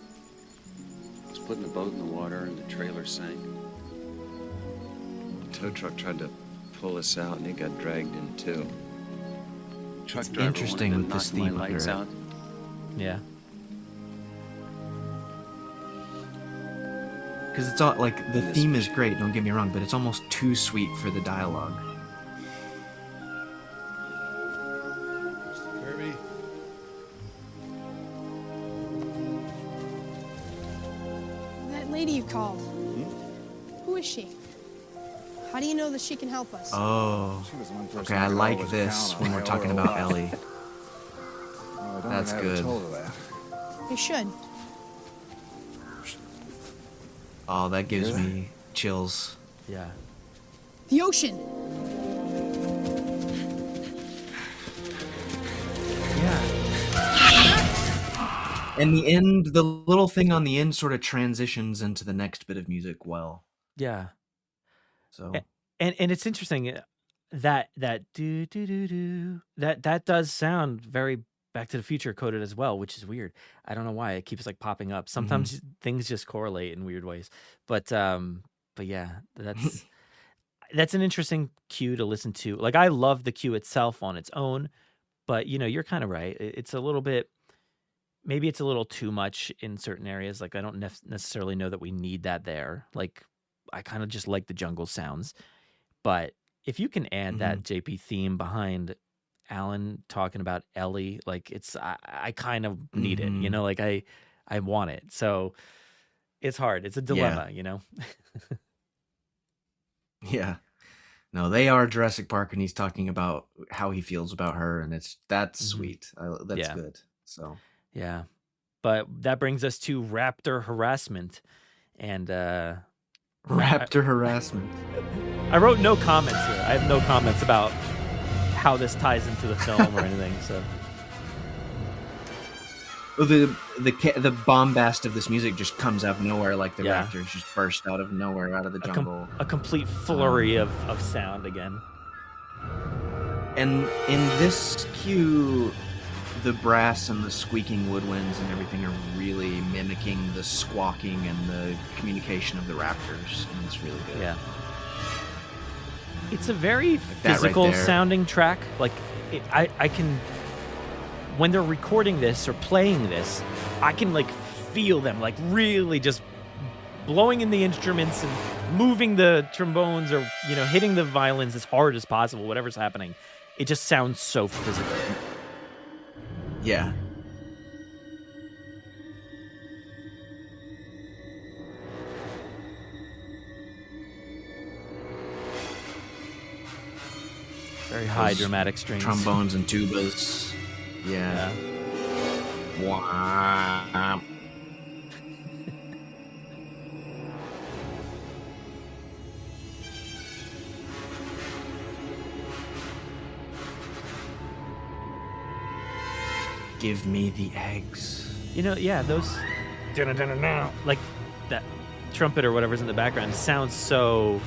I was putting the boat in the water and the trailer sank. The tow truck tried to pull us out and he got dragged in too. The truck It's driver interesting wanted to with this knock my theme under lights it. out. Yeah. Because it's all like the theme is great, don't get me wrong, but it's almost too sweet for the dialogue. Kirby? That lady you called. Who is she? How do you know that she can help us? Oh. She was the one person Okay, I could like always this count on. when I we're owe talking her a about lot. Ellie. Well, I don't That's think I ever good. told her that. You should. Oh, that gives Hear that? me chills. Yeah. The ocean. And the end, the little thing on the end sort of transitions into the next bit of music well. Yeah. So And it's interesting that do do do do that does sound very Back to the Future coded as well, which is weird. I don't know why it keeps like popping up. Sometimes things just correlate in weird ways. But yeah, that's an interesting cue to listen to. Like I love the cue itself on its own, But you're kind of right. It's a little bit. Maybe it's a little too much in certain areas. Like I don't necessarily know that we need that there. Like I kind of just like the jungle sounds. But if you can add that JP theme behind Alan talking about Ellie, like I kind of need it. Like I want it. So it's hard. It's a dilemma. Yeah. No, they are Jurassic Park, and he's talking about how he feels about her, and that's sweet. That's good. So yeah, but that brings us to raptor harassment, and raptor harassment. I wrote no comments here. I have no comments about how this ties into the film or anything. So the bombast of this music just comes out of nowhere, like the raptors just burst out of nowhere, out of the jungle. A complete flurry of sound again. And in this cue, the brass and the squeaking woodwinds and everything are really mimicking the squawking and the communication of the raptors, and it's really good. Yeah. It's a very physical sounding track. Like I can, when they're recording this or playing this, I can like feel them like really just blowing in the instruments and moving the trombones or hitting the violins as hard as possible, whatever's happening. It just sounds so physical. Yeah. Very high dramatic strings. Trombones and tubas. Yeah. Wow. Give me the eggs. Those like that trumpet or whatever's in the background sounds so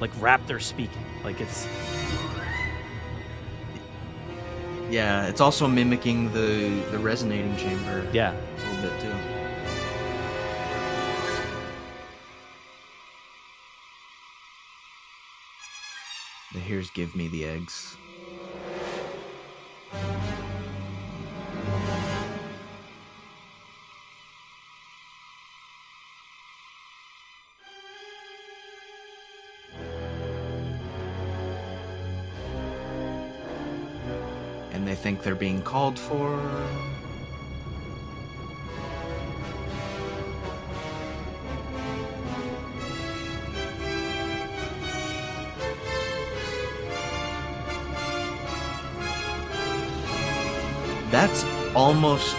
like raptor speaking. Like it's Yeah, it's also mimicking the resonating chamber. Yeah. A little bit too. Here's Give Me the Eggs. And they think they're being called for. That's almost a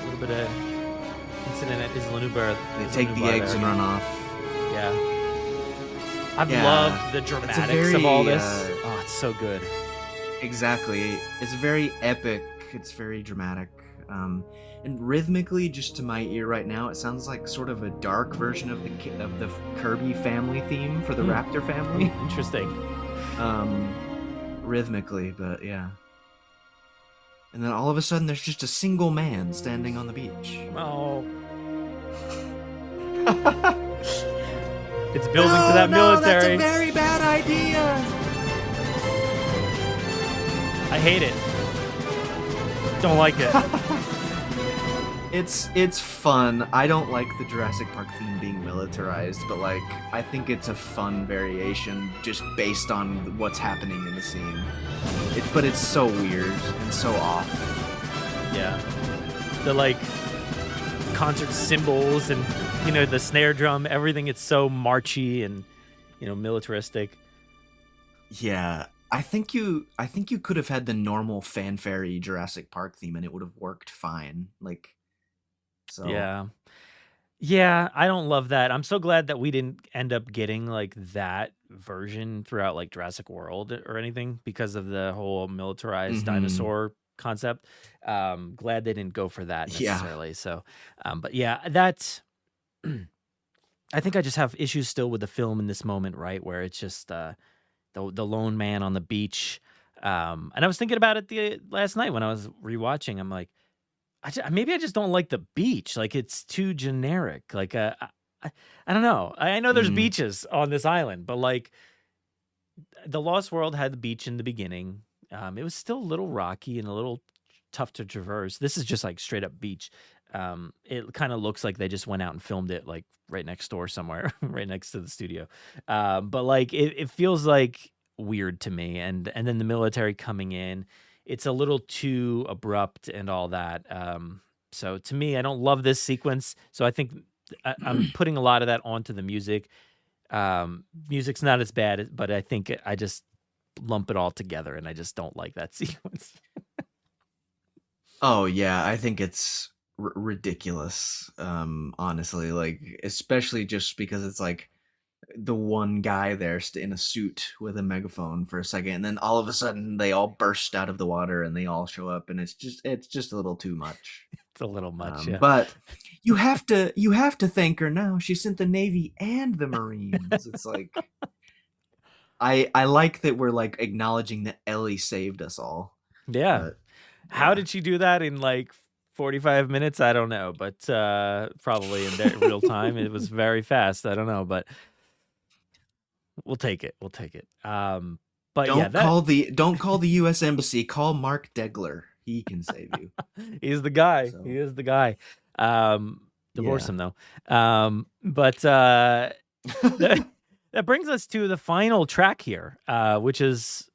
little bit of incident at Isla. They take the eggs and run off. Yeah. I've loved the dramatics of all this. Oh, it's so good. Exactly. It's very epic. It's very dramatic. And rhythmically, just to my ear right now, it sounds like sort of a dark version of the Kirby family theme for the Raptor family. Interesting. Rhythmically, but yeah. And then all of a sudden, there's just a single man standing on the beach. Oh. It's building to that military. That's a very bad idea. I hate it. Don't like it. It's fun. I don't like the Jurassic Park theme being militarized, but like I think it's a fun variation just based on what's happening in the scene. But it's so weird and so off. Yeah. The like concert cymbals and the snare drum, everything, it's so marchy and militaristic. Yeah. I think you could have had the normal fanfare Jurassic Park theme and it would have worked fine. Like so. Yeah, I don't love that. I'm so glad that we didn't end up getting like that version throughout like Jurassic World or anything because of the whole militarized dinosaur concept. Glad they didn't go for that necessarily. Yeah. So, but yeah, that's. I think I just have issues still with the film in this moment, right, where it's just the lone man on the beach. And I was thinking about it last night when I was rewatching. I'm like, maybe I just don't like the beach. Like it's too generic. Like I don't know. I know there's beaches on this island, but like The Lost World had the beach in the beginning. It was still a little rocky and a little tough to traverse. This is just like straight up beach. It kind of looks like they just went out and filmed it like right next door somewhere, right next to the studio. But like it feels like weird to me. And then the military coming in, it's a little too abrupt and all that. So to me, I don't love this sequence. So I think I'm putting a lot of that onto the music. Music's not as bad, but I think I just lump it all together, and I just don't like that sequence. Oh yeah, I think it's ridiculous. Honestly, like especially just because it's like the one guy there in a suit with a megaphone for a second, and then all of a sudden they all burst out of the water and they all show up, and it's just a little too much. It's a little much, yeah. But you have to thank her now. She sent the Navy and the Marines. It's like I like that we're like acknowledging that Ellie saved us all. Yeah. But, How did she do that in like 45 minutes? I don't know, but probably in real time. It was very fast. I don't know, but we'll take it. We'll take it. But don't call the U.S. Embassy. Call Mark Degler. He can save you. He's the guy. So. He is the guy. Divorce him though. But that brings us to the final track here, which is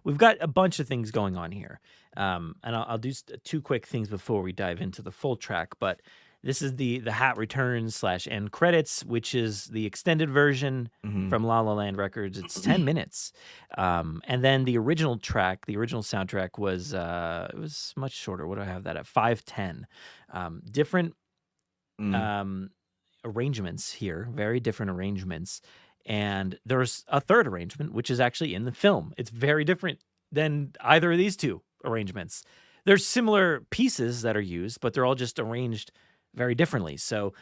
we've got a bunch of things going on here. And I'll do two quick things before we dive into the full track. But this is the Hat Returns / end credits, which is the extended version from La La Land Records. It's 10 minutes. And then the original track, the original soundtrack was it was much shorter. What do I have that at? 5:10. Different arrangements here, very different arrangements. And there's a third arrangement, which is actually in the film. It's very different than either of these two arrangements. There's similar pieces that are used, but they're all just arranged very differently. So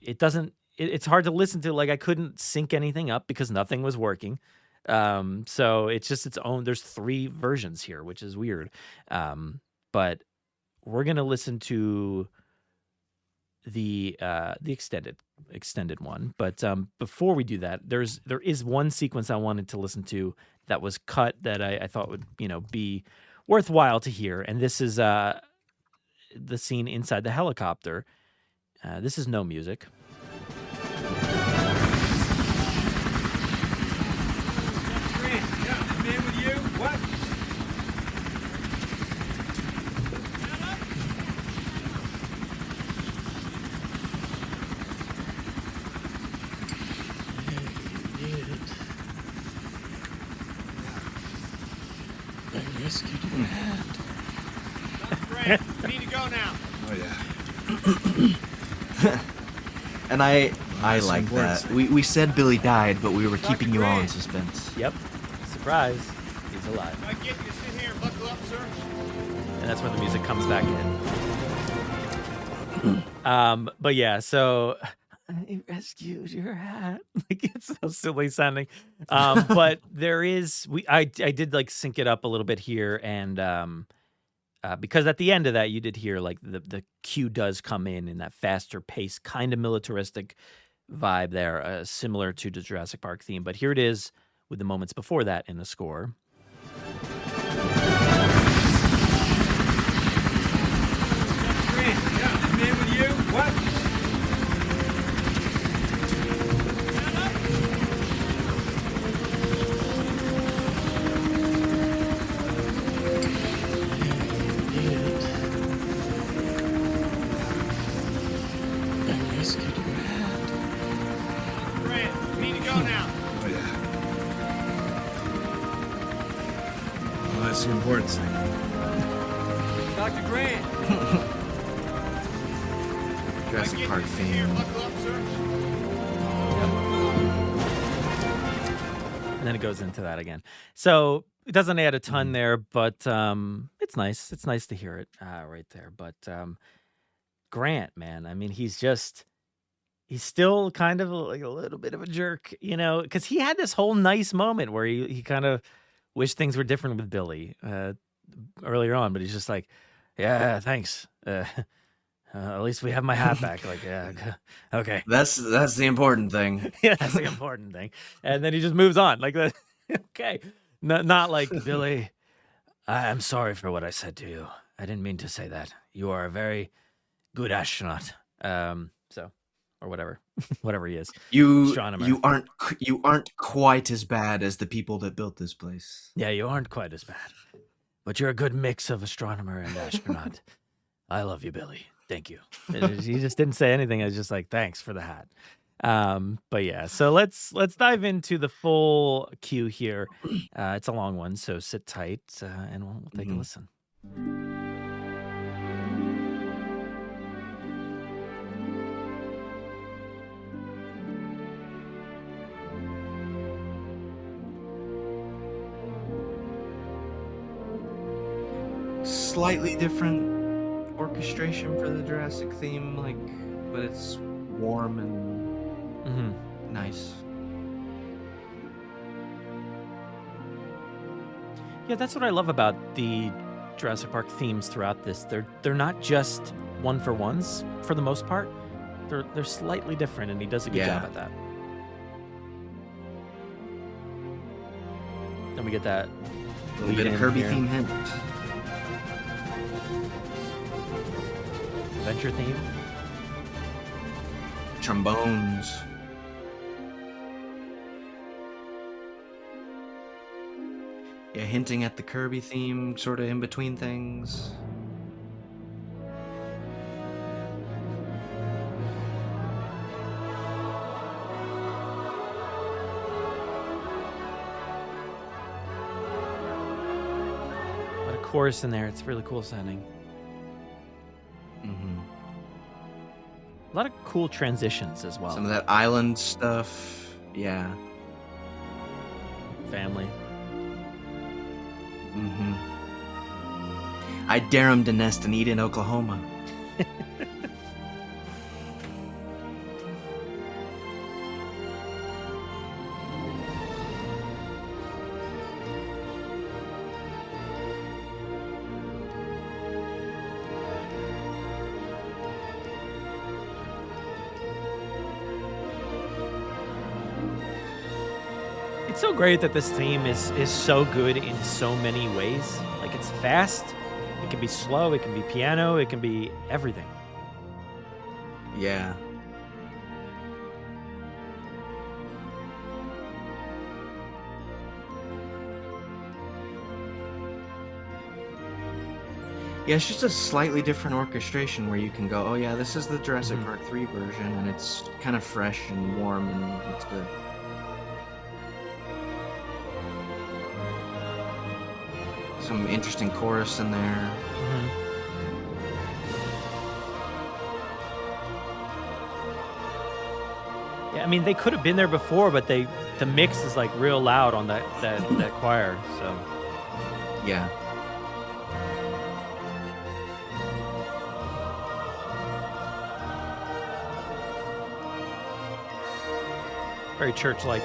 it's hard to listen to. Like I couldn't sync anything up because nothing was working. So it's just its own, there's 3 versions here, which is weird. But we're going to listen to the extended one. But before we do that, there is one sequence I wanted to listen to that was cut that I thought would, be worthwhile to hear. And this is the scene inside the helicopter. This is no music. We need to go now. Oh yeah. And I like that. We said Billy died, but we were keeping you all in suspense. Yep. Surprise. He's alive. I get you to sit here and buckle up, sir. And that's when the music comes back in. But yeah, so I rescued your hat. Like it's so silly sounding. But there is I did like sync it up a little bit here, and because at the end of that you did hear like the cue does come in that faster pace, kind of militaristic vibe there, similar to the Jurassic Park theme. But here it is with the moments before that in the score. That's the important thing. Dr. Grant. Jurassic Park theme. And then it goes into that again. So it doesn't add a ton there, but it's nice. It's nice to hear it right there. But Grant, man, I mean, he's still kind of like a little bit of a jerk, because he had this whole nice moment where he kind of wished things were different with Billy earlier on, but he's just like, yeah, thanks. At least we have my hat back. Like, yeah, okay. That's the important thing. Yeah, that's the important thing. And then he just moves on like that. Okay. No, not like, Billy, I'm sorry for what I said to you. I didn't mean to say that. You are a very good astronaut. So, or whatever, whatever he is. Astronomer. You aren't quite as bad as the people that built this place. Yeah, you aren't quite as bad, but you're a good mix of astronomer and astronaut. I love you, Billy. Thank you. He just didn't say anything. I was just like, thanks for the hat. But yeah, so let's dive into the full queue here. It's a long one, so sit tight, and we'll take a listen. Slightly different orchestration for the Jurassic theme, like, but it's warm and nice. Yeah, that's what I love about the Jurassic Park themes throughout this. They're not just one for ones for the most part. They're slightly different, and he does a good job at that. Then we get that A little bit of Kirby theme hint. Adventure theme. Trombones. Yeah, hinting at the Kirby theme, sort of in between things. Got a chorus in there. It's really cool sounding. A lot of cool transitions as well. Some of that island stuff. Yeah. Family. I dare him to nest and eat in Oklahoma. It's so great that this theme is so good in so many ways. Like, it's fast, it can be slow, it can be piano, it can be everything. Yeah. Yeah, it's just a slightly different orchestration where you can go, oh yeah, this is the Jurassic Park 3 version, and it's kind of fresh and warm, and it's good. Some interesting chorus in there. Yeah, I mean, they could have been there before, but the mix is like real loud on that choir, so. Yeah. Very church-like.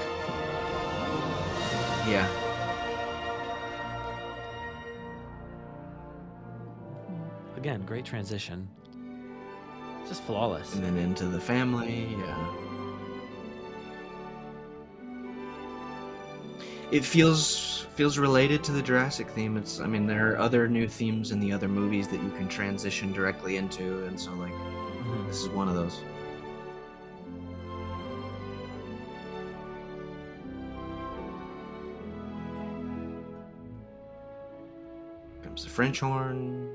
Yeah. Again, great transition. Just flawless. And then into the family, yeah. It feels related to the Jurassic theme. I mean, there are other new themes in the other movies that you can transition directly into, and so, like, this is one of those. Comes the French horn.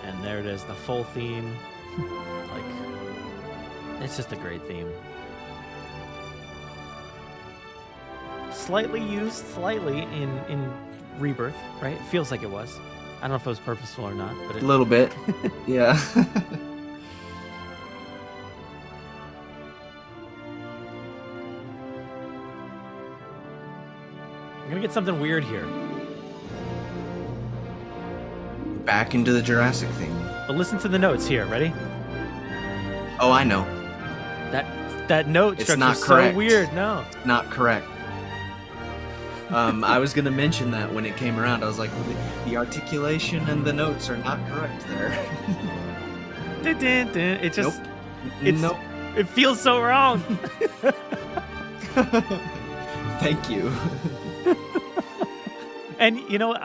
And there it is, the full theme. Like, it's just a great theme. Slightly used, in Rebirth, right? It feels like it was. I don't know if it was purposeful or not, but A little bit. Yeah. We're gonna get something weird here. Back into the Jurassic theme. But listen to the notes here. Ready? Oh, I know. That note It's structure not is correct. so weird. No. Not correct. I was gonna mention that when it came around. I was like, the articulation and the notes are not correct there. Dun, dun, dun. It just Nope. it feels so wrong. Thank you. And you know,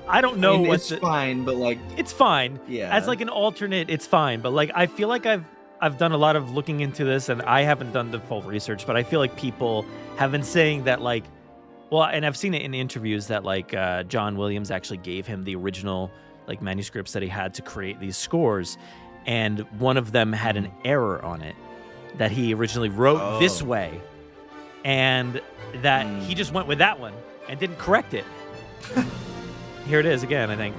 I don't know it's fine, but like it's fine. Yeah. As like an alternate, it's fine. But like I feel like I've done a lot of looking into this, and I haven't done the full research, but I feel like people have been saying that like, well, and I've seen it in interviews that like John Williams actually gave him the original like manuscripts that he had to create these scores, and one of them had an error on it that he originally wrote this way, and that he just went with that one and didn't correct it. Here it is again, I think.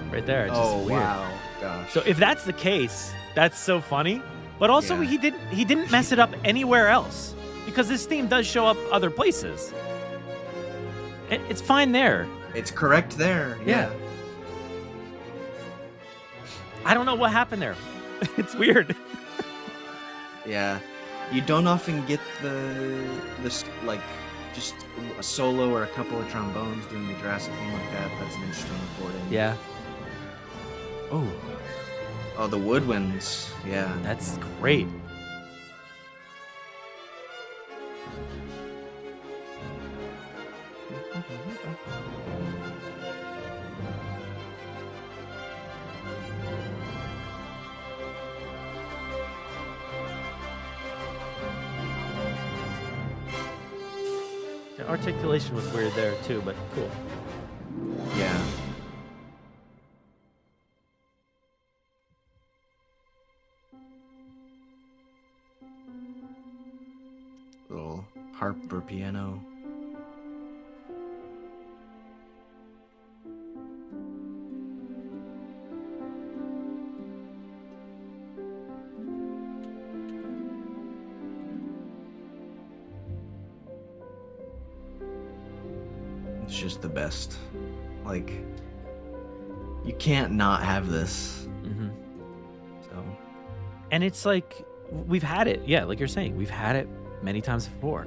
Right there. It's just weird. Wow. Gosh. So if that's the case, that's so funny. But also Yeah. he didn't mess it up anywhere else, because this theme does show up other places. It's fine there. It's correct there. Yeah. I don't know what happened there. It's weird. Yeah. You don't often get this like just a solo or a couple of trombones doing the Jurassic theme like that. That's an interesting recording. Yeah. Oh, the woodwinds. Yeah. That's great. The articulation was weird there too, but cool. Yeah. Little harp or piano. It's just the best. Like, you can't not have this. Mm-hmm. So. And it's like, we've had it. Yeah, like you're saying, we've had it many times before.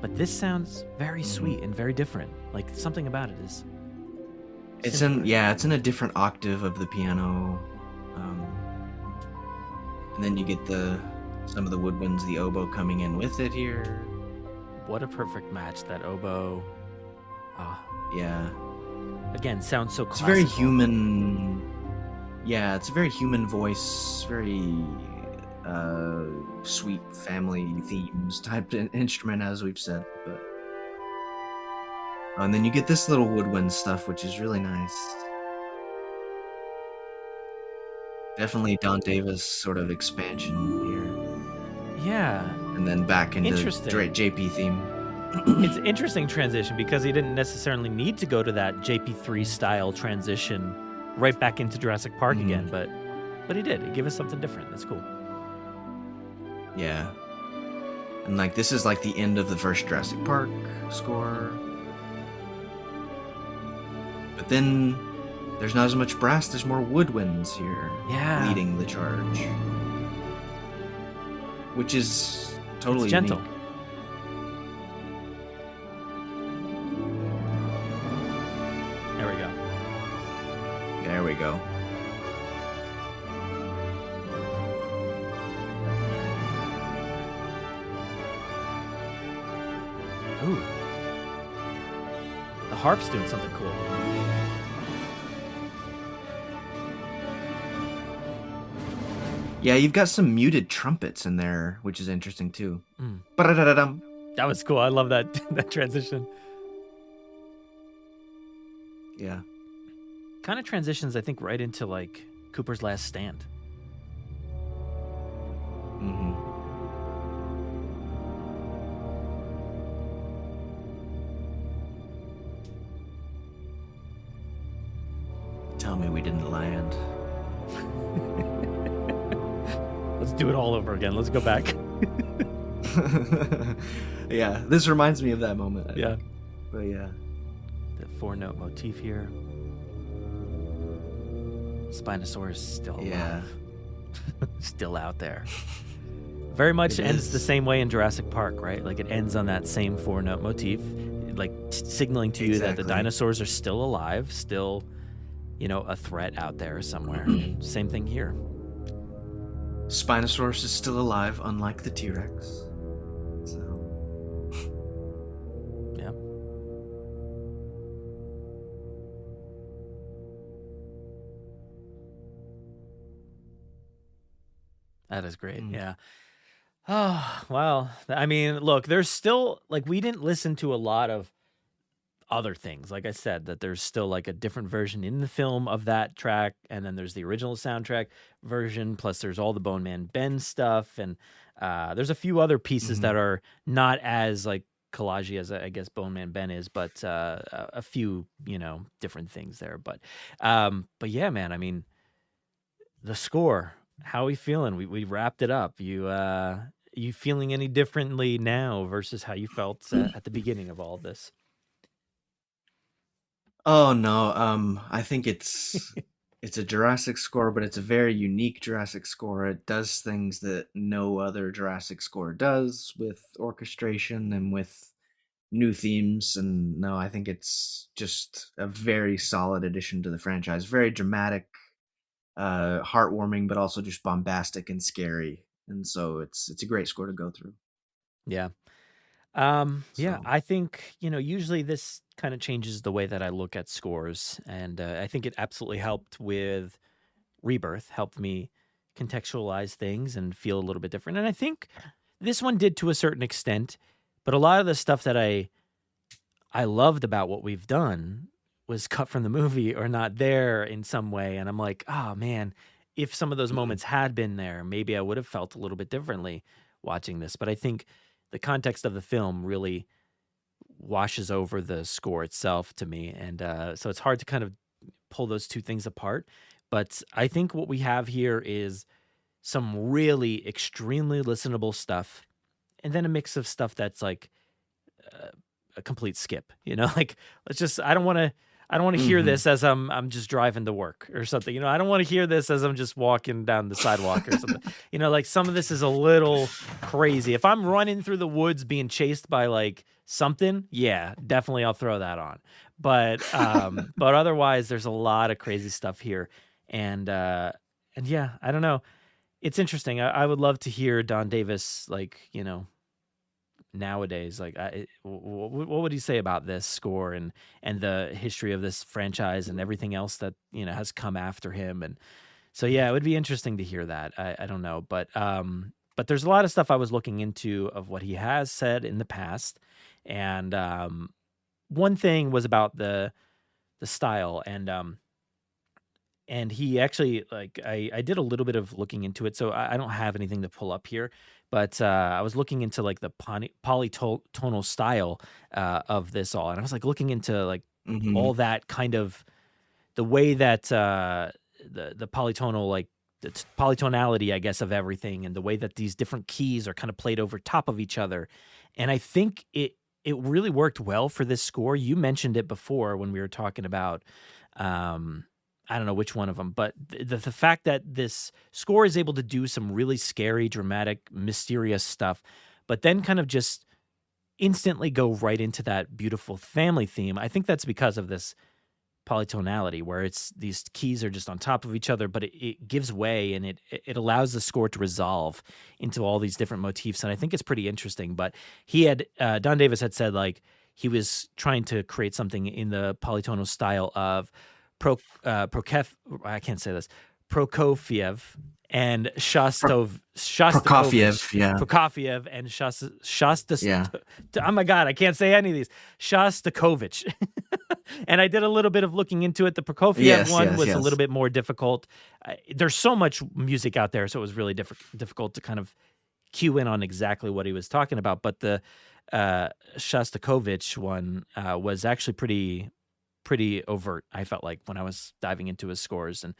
But this sounds very sweet and very different. Like, something about it is... It's in a different octave of the piano. And then you get some of the woodwinds, the oboe coming in with it here. What a perfect match, that oboe. Yeah. Again, sounds so It's classical. very human. Yeah, it's a very human voice, very sweet family themes type instrument, as we've said. But and then you get this little woodwind stuff, which is really nice. Definitely Don Davis sort of expansion here. Yeah. And then back into Interesting. JP theme. It's an interesting transition, because he didn't necessarily need to go to that JP3 style transition right back into Jurassic Park again, but he did. He gave us something different. That's cool. Yeah. And like this is like the end of the first Jurassic Park score. But then there's not as much brass, there's more woodwinds here. Yeah. Leading the charge. Which is totally It's gentle. unique. There we go. There we go. Ooh. The harp's doing something cool. Yeah, you've got some muted trumpets in there, which is interesting too. Mm. Ba-da-da-da-dum. That was cool. I love that that transition. Yeah. Kind of transitions, I think, right into like Cooper's Last Stand. Mm-hmm. Tell me we didn't land. Let's do it all over again. Let's go back. Yeah, this reminds me of that moment. Yeah. But yeah. The 4-note motif here. Spinosaurus still Yeah. alive. Still out there. Very much It ends the is. same way in Jurassic Park, right? Like it ends on that same 4-note motif, like signaling to you that the Exactly. dinosaurs are still alive, still, a threat out there somewhere. And same thing here. Spinosaurus is still alive, unlike the T-Rex. So, Yeah. That is great. Yeah. Oh, well, I mean, look, there's still like we didn't listen to a lot of other things. Like I said, that there's still like a different version in the film of that track, and then there's the original soundtrack version, plus there's all the Bone Man Ben stuff, and there's a few other pieces that are not as like collagey as I guess Bone Man Ben is, but a few, different things there. But yeah, man, I mean, the score, how are we feeling? We wrapped it up. You feeling any differently now versus how you felt at the beginning of all this? oh no, I think it's a Jurassic score, but it's a very unique Jurassic score. It does things that no other Jurassic score does with orchestration and with new themes. And no, I think it's just a very solid addition to the franchise. Very dramatic, heartwarming, but also just bombastic and scary. And so it's a great score to go through. Yeah. Yeah, So I think, usually this kind of changes the way that I look at scores. And I think it absolutely helped with Rebirth, helped me contextualize things and feel a little bit different. And I think this one did to a certain extent, but a lot of the stuff that I loved about what we've done was cut from the movie or not there in some way. And I'm like, oh man, if some of those moments had been there, maybe I would have felt a little bit differently watching this. But I think the context of the film really washes over the score itself to me. And so it's hard to kind of pull those two things apart. But I think what we have here is some really extremely listenable stuff, and then a mix of stuff that's like a complete skip. Like I don't want to hear this as I'm just driving to work or something. I don't want to hear this as I'm just walking down the sidewalk or something. Like some of this is a little crazy. If I'm running through the woods being chased by like something, yeah, definitely I'll throw that on. But otherwise there's a lot of crazy stuff here. And yeah, I don't know. It's interesting. I would love to hear Don Davis nowadays, like what would you say about this score and the history of this franchise and everything else that has come after him? And so yeah, it would be interesting to hear that. I don't know, but there's a lot of stuff I was looking into of what he has said in the past, and one thing was about the style, and he actually, like, I did a little bit of looking into it, so I don't have anything to pull up here, but I was looking into like the polytonal style of this all, and I was like looking into like all that kind of the way that the polytonal, like the polytonality, I guess, of everything, and the way that these different keys are kind of played over top of each other, and I think it really worked well for this score. You mentioned it before when we were talking about. I don't know which one of them, but the fact that this score is able to do some really scary, dramatic, mysterious stuff, but then kind of just instantly go right into that beautiful family theme. I think that's because of this polytonality, where it's these keys are just on top of each other, but it gives way, and it allows the score to resolve into all these different motifs. And I think it's pretty interesting. But Don Davis had said like he was trying to create something in the polytonal style of I can't say this, Prokofiev and Prokofiev, yeah. Prokofiev and Shasta. Yeah. Oh my God, I can't say any of these. Shostakovich. And I did a little bit of looking into it. The Prokofiev one was a little bit more difficult. There's so much music out there, so it was really difficult to kind of cue in on exactly what he was talking about. But the Shostakovich one was actually pretty overt, I felt like, when I was diving into his scores, and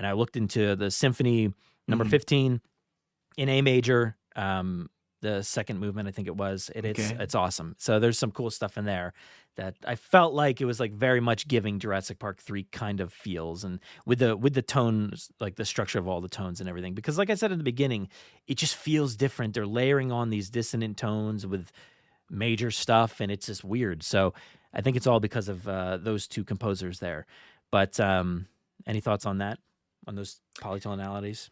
I looked into the Symphony number 15 in A major, the second movement, I think it was. Okay. It's awesome. So there's some cool stuff in there that I felt like it was like very much giving Jurassic Park 3 kind of feels, and with the tones, like the structure of all the tones and everything. Because like I said at the beginning, it just feels different. They're layering on these dissonant tones with major stuff, and it's just weird. So I think it's all because of those two composers there. But any thoughts on that, on those polytonalities?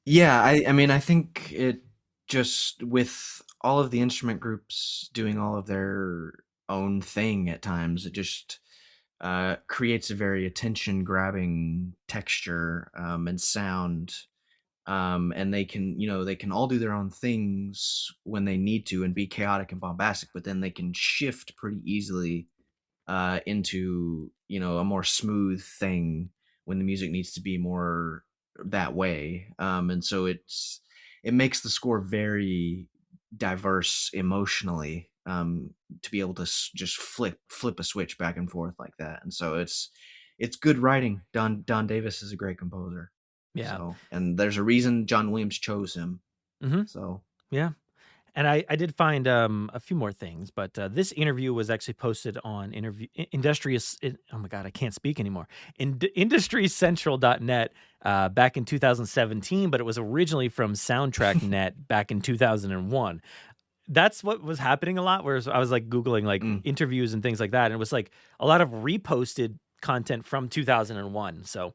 Yeah, I mean, I think it just, with all of the instrument groups doing all of their own thing at times, it just creates a very attention-grabbing texture and sound. And they can, they can all do their own things when they need to and be chaotic and bombastic, but then they can shift pretty easily into, a more smooth thing when the music needs to be more that way. And so it makes the score very diverse emotionally, to be able to just flip a switch back and forth like that. And so it's good writing. Don Davis is a great composer. Yeah. So, and there's a reason John Williams chose him. Mm-hmm. So yeah. And I did find a few more things, but this interview was actually posted on oh my God, I can't speak anymore. IndustryCentral.net back in 2017, but it was originally from SoundtrackNet back in 2001. That's what was happening a lot, whereas I was like Googling like interviews and things like that. And it was like a lot of reposted content from 2001. So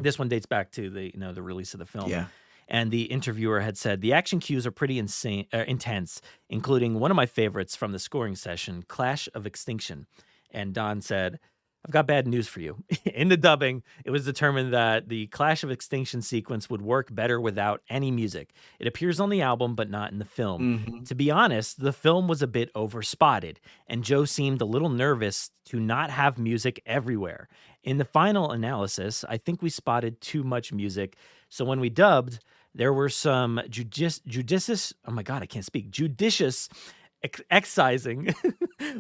this one dates back to the release of the film. yeah. And the interviewer had said, the action cues are pretty intense, including one of my favorites from the scoring session, Clash of Extinction. And Don said, I've got bad news for you. In the dubbing, it was determined that the Clash of Extinction sequence would work better without any music. It appears on the album, but not in the film. Mm-hmm. To be honest, the film was a bit overspotted, and Joe seemed a little nervous to not have music everywhere. In the final analysis, I think we spotted too much music, so when we dubbed, there were some judicious excising,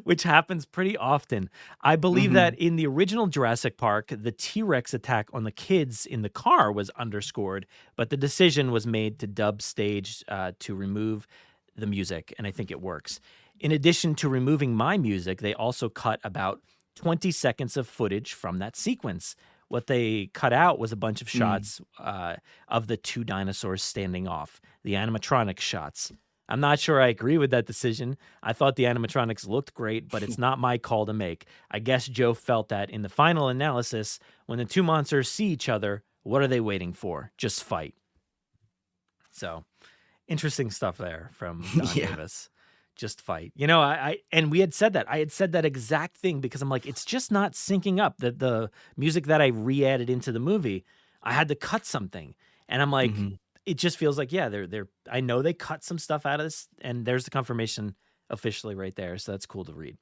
which happens pretty often. I believe that in the original Jurassic Park, the T-Rex attack on the kids in the car was underscored, but the decision was made to dub stage to remove the music, and I think it works. In addition to removing my music, they also cut about 20 seconds of footage from that sequence. What they cut out was a bunch of shots of the two dinosaurs standing off, the animatronic shots. I'm not sure I agree with that decision. I thought the animatronics looked great, but it's not my call to make. I guess Joe felt that in the final analysis, when the two monsters see each other, what are they waiting for? Just fight. So, interesting stuff there from Don Davis. Just fight. And we had said that. I had said that exact thing because I'm like, it's just not syncing up. The music that I re-added into the movie, I had to cut something. And I'm like, it just feels like, they're I know they cut some stuff out of this, and there's the confirmation officially right there. So that's cool to read.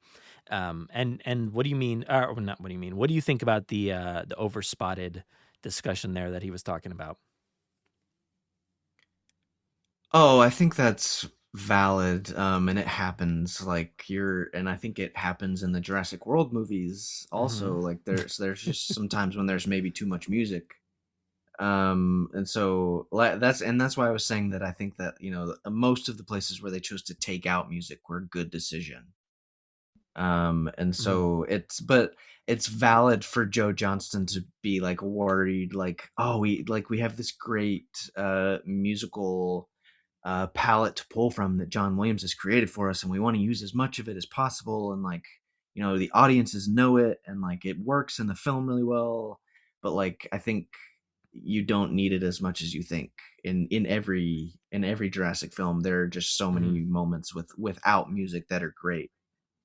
And what do you mean? Or not what do you mean? What do you think about the overspotted discussion there that he was talking about? Oh, I think that's valid. And it happens and I think it happens in the Jurassic World movies also. Like there's just sometimes when there's maybe too much music. And so that's why I was saying that I think that, most of the places where they chose to take out music were a good decision. And so it's valid for Joe Johnston to be like worried, like, oh, we have this great musical palette to pull from that John Williams has created for us, and we want to use as much of it as possible, and the audiences know it, and it works in the film really well, but I think you don't need it as much as you think. In every Jurassic film, there are just so many moments without music that are great,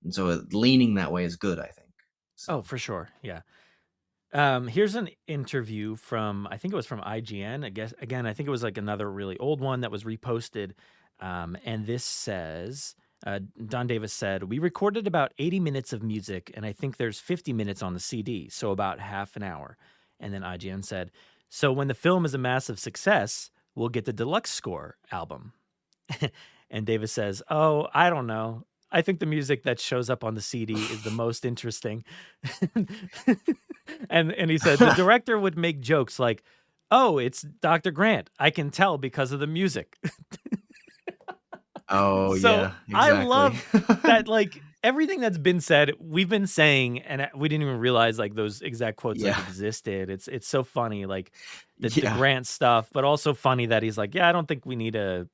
and so leaning that way is good, I think. So. Oh, for sure. Yeah. Here's an interview from, I think it was from IGN. I think it was another really old one that was reposted. And this says, Don Davis said, we recorded about 80 minutes of music, and I think there's 50 minutes on the CD, so about half an hour. And then IGN said, so when the film is a massive success, we'll get the deluxe score album. And Davis says, oh, I don't know. I think the music that shows up on the CD is the most interesting. and he said the director would make jokes like, oh, it's Dr. Grant. I can tell because of the music. Oh So yeah, I exactly. love that, like, everything that's been said, we've been saying, and we didn't even realize like those exact quotes like Yeah, existed. It's so funny, like the yeah, Grant stuff, but also funny that he's like, yeah, I don't think we need a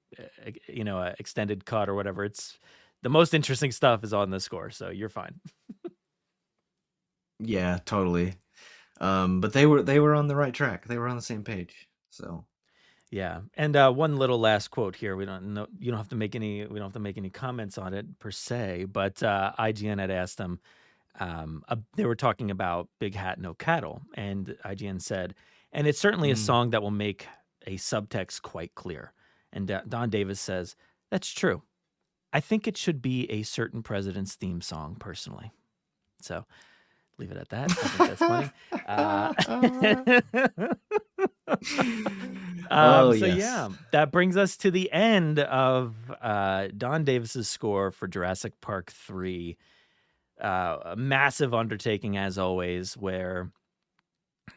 extended cut or whatever. It's the most interesting stuff is on the score, so you're fine. yeah, totally. But they were on the right track. They were on the same page. So Yeah, and one little last quote here. We don't know. You don't have to make any. We don't have to make any comments on it per se. But IGN had asked them. They were talking about Big Hat No Cattle, and IGN said, and it's certainly a mm, song that will make a subtext quite clear. And Don Davis says, that's true. I think it should be a certain president's theme song, personally. So leave it at that. I think that's funny. oh So yes. yeah, that brings us to the end of Don Davis's score for Jurassic Park 3. A massive undertaking as always, where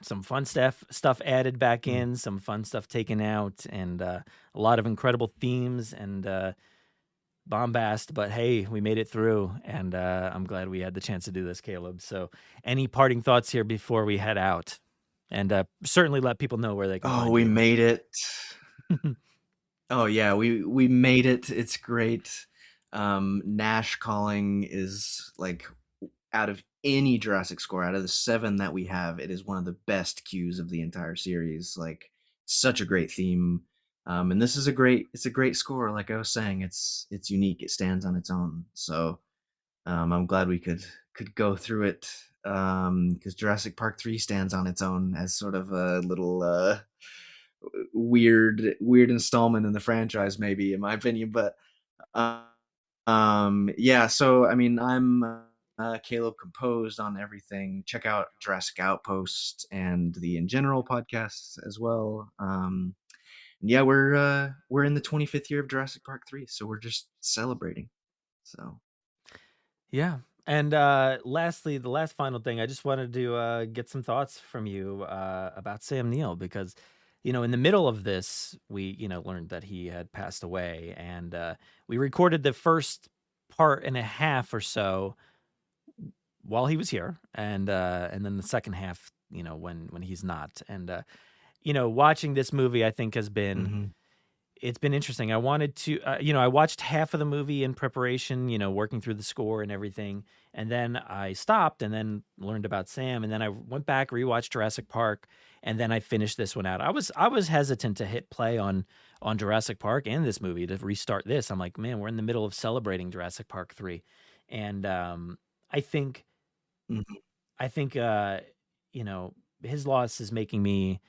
some fun stuff added back Mm. in, some fun stuff taken out, and a lot of incredible themes and bombast. But hey, we made it through, and I'm glad we had the chance to do this, Caleb. So any parting thoughts here before we head out? And certainly let people know where they can Oh, find we you. made it. Oh yeah, we made it. It's great. Nash calling is like out of any Jurassic score, out of the 7 that we have, it is one of the best cues of the entire series. Like such a great theme. And this is it's a great score. Like I was saying, it's unique. It stands on its own. So I'm glad we could go through it. Because Jurassic Park 3 stands on its own as sort of a little weird installment in the franchise, maybe in my opinion. But uh, yeah, so I mean, I'm Caleb Composed on everything. Check out Jurassic Outpost and the In General podcasts as well. Yeah, we're in the 25th year of Jurassic Park 3, so we're just celebrating. So Yeah. And lastly, the last final thing, I just wanted to get some thoughts from you about Sam Neill because, in the middle of this, we, learned that he had passed away, and we recorded the first part and a half or so while he was here, and then the second half, when he's not. And watching this movie, I think has been mhm. it's been interesting. I wanted to, I watched half of the movie in preparation, working through the score and everything. And then I stopped and then learned about Sam. And then I went back, rewatched Jurassic Park, and then I finished this one out. I was hesitant to hit play on Jurassic Park and this movie to restart this. I'm like, man, we're in the middle of celebrating Jurassic Park 3. And I think Mhm. I think you know, his loss is making me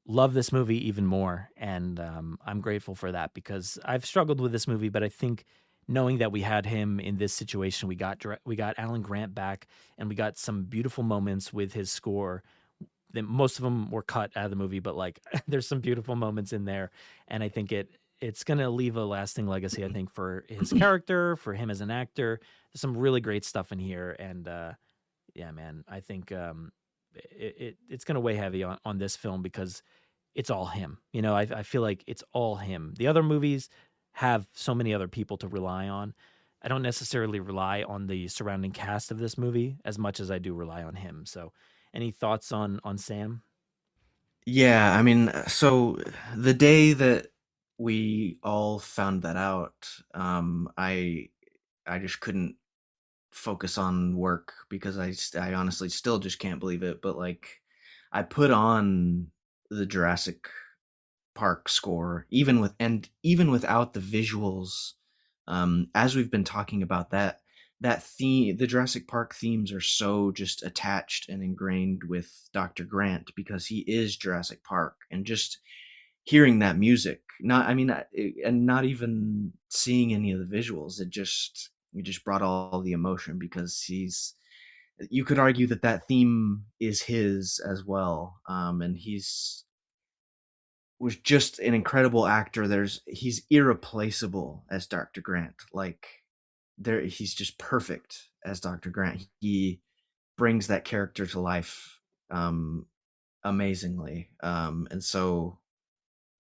love this movie even more, and I'm grateful for that because I've struggled with this movie, but I think knowing that we had him in this situation, we got Alan Grant back, and we got some beautiful moments with his score. Most of them were cut out of the movie, but like there's some beautiful moments in there, and I think it's gonna leave a lasting legacy. I think for his character, for him as an actor, there's some really great stuff in here, and yeah, man, I think it's gonna weigh heavy on this film because it's all him. I feel like it's all him. The other movies have so many other people to rely on. I don't necessarily rely on the surrounding cast of this movie as much as I do rely on him. So, any thoughts on Sam? Yeah, I mean, so the day that we all found that out, I just couldn't focus on work because I honestly still just can't believe it. But like, I put on the Jurassic Park score, even without the visuals. As we've been talking about that theme, the Jurassic Park themes are so just attached and ingrained with Dr. Grant because he is Jurassic Park, and just hearing that music, not I mean, and not even seeing any of the visuals, it just brought all the emotion because you could argue that that theme is his as well, and he's was just an incredible actor. He's irreplaceable as Dr. Grant. Like he's just perfect as Dr. Grant. He brings that character to life amazingly. And so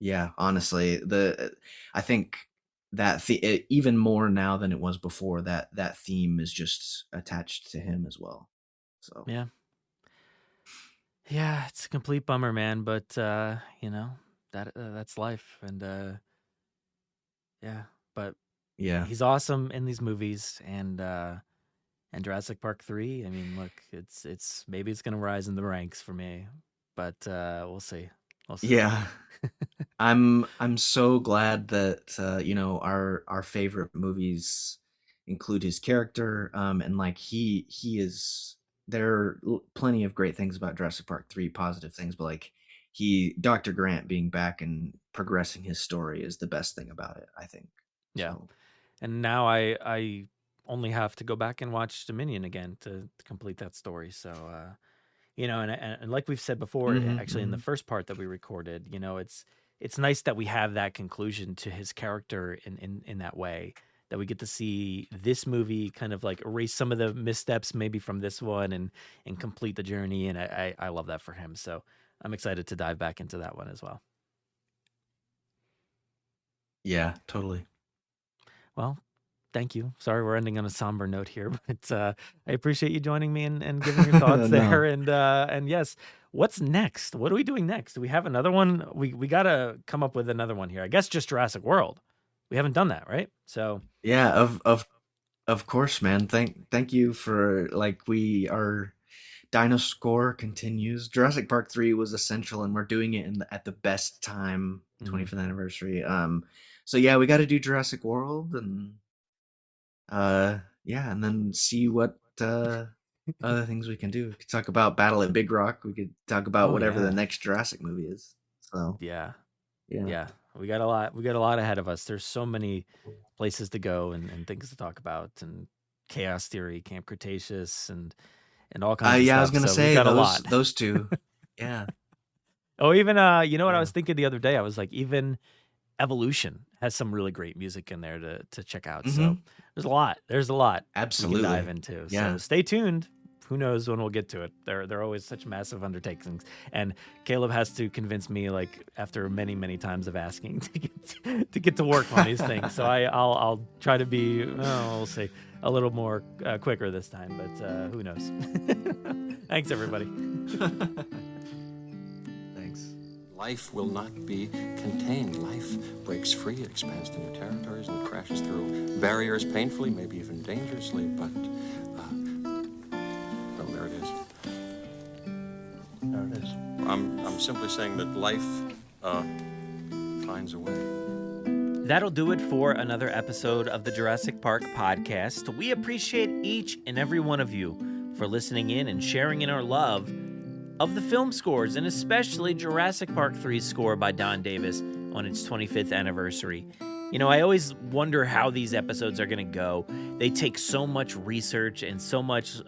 yeah, honestly, I think even more now than it was before, that theme is just attached to him as well. So Yeah. Yeah, it's a complete bummer, man, but that's life, and yeah, but yeah. he's awesome in these movies, and Jurassic Park 3, I mean, look, it's maybe it's gonna rise in the ranks for me, but we'll see. We'll see. Yeah. I'm so glad that our favorite movies include his character, and like he is there are plenty of great things about Jurassic Park 3, positive things, but like Dr. Grant being back and progressing his story is the best thing about it, I think. Yeah. So And now I only have to go back and watch Dominion again to complete that story. So and like we've said before, actually in the first part that we recorded, it's nice that we have that conclusion to his character in that way, that we get to see this movie kind of like erase some of the missteps maybe from this one and complete the journey. And I love that for him. So I'm excited to dive back into that one as well. yeah, totally. Well, thank you. Sorry we're ending on a somber note here, but I appreciate you joining me and giving your thoughts there. And yes, what's next? What are we doing next? Do we have another one? We got to come up with another one here. I guess just Jurassic World. We haven't done that, right? So Yeah, of course, man. Thank you for our Dino-Score continues. Jurassic Park 3 was essential, and we're doing it at the best time, 25th anniversary. So yeah, we got to do Jurassic World, and yeah, and then see what other things we can do. We could talk about Battle at Big Rock. We could talk about whatever the next Jurassic movie is. So yeah. yeah. We got a lot ahead of us. There's so many places to go and things to talk about, and chaos theory, Camp Cretaceous, and all kinds of stuff. I was gonna say we've got a lot. those two. Yeah. Oh, even you know what I was thinking the other day? I was like, even Evolution has some really great music in there to check out. So there's a lot. Absolutely. we can dive into. Yeah. So stay tuned. Who knows when we'll get to it? They're always such massive undertakings, and Caleb has to convince me, like after many times of asking, to get to work on these things. So I'll try to be we'll see, a little more quicker this time, but who knows? Thanks everybody. Thanks. Life will not be contained. Life breaks free, it expands to new territories, and it crashes through barriers painfully, maybe even dangerously, but well, there it is. There it is. I'm simply saying that life finds a way. That'll do it for another episode of the Jurassic Park podcast. We appreciate each and every one of you for listening in and sharing in our love of the film scores, and especially Jurassic Park 3's score by Don Davis on its 25th anniversary. I always wonder how these episodes are going to go. They take so much research and so much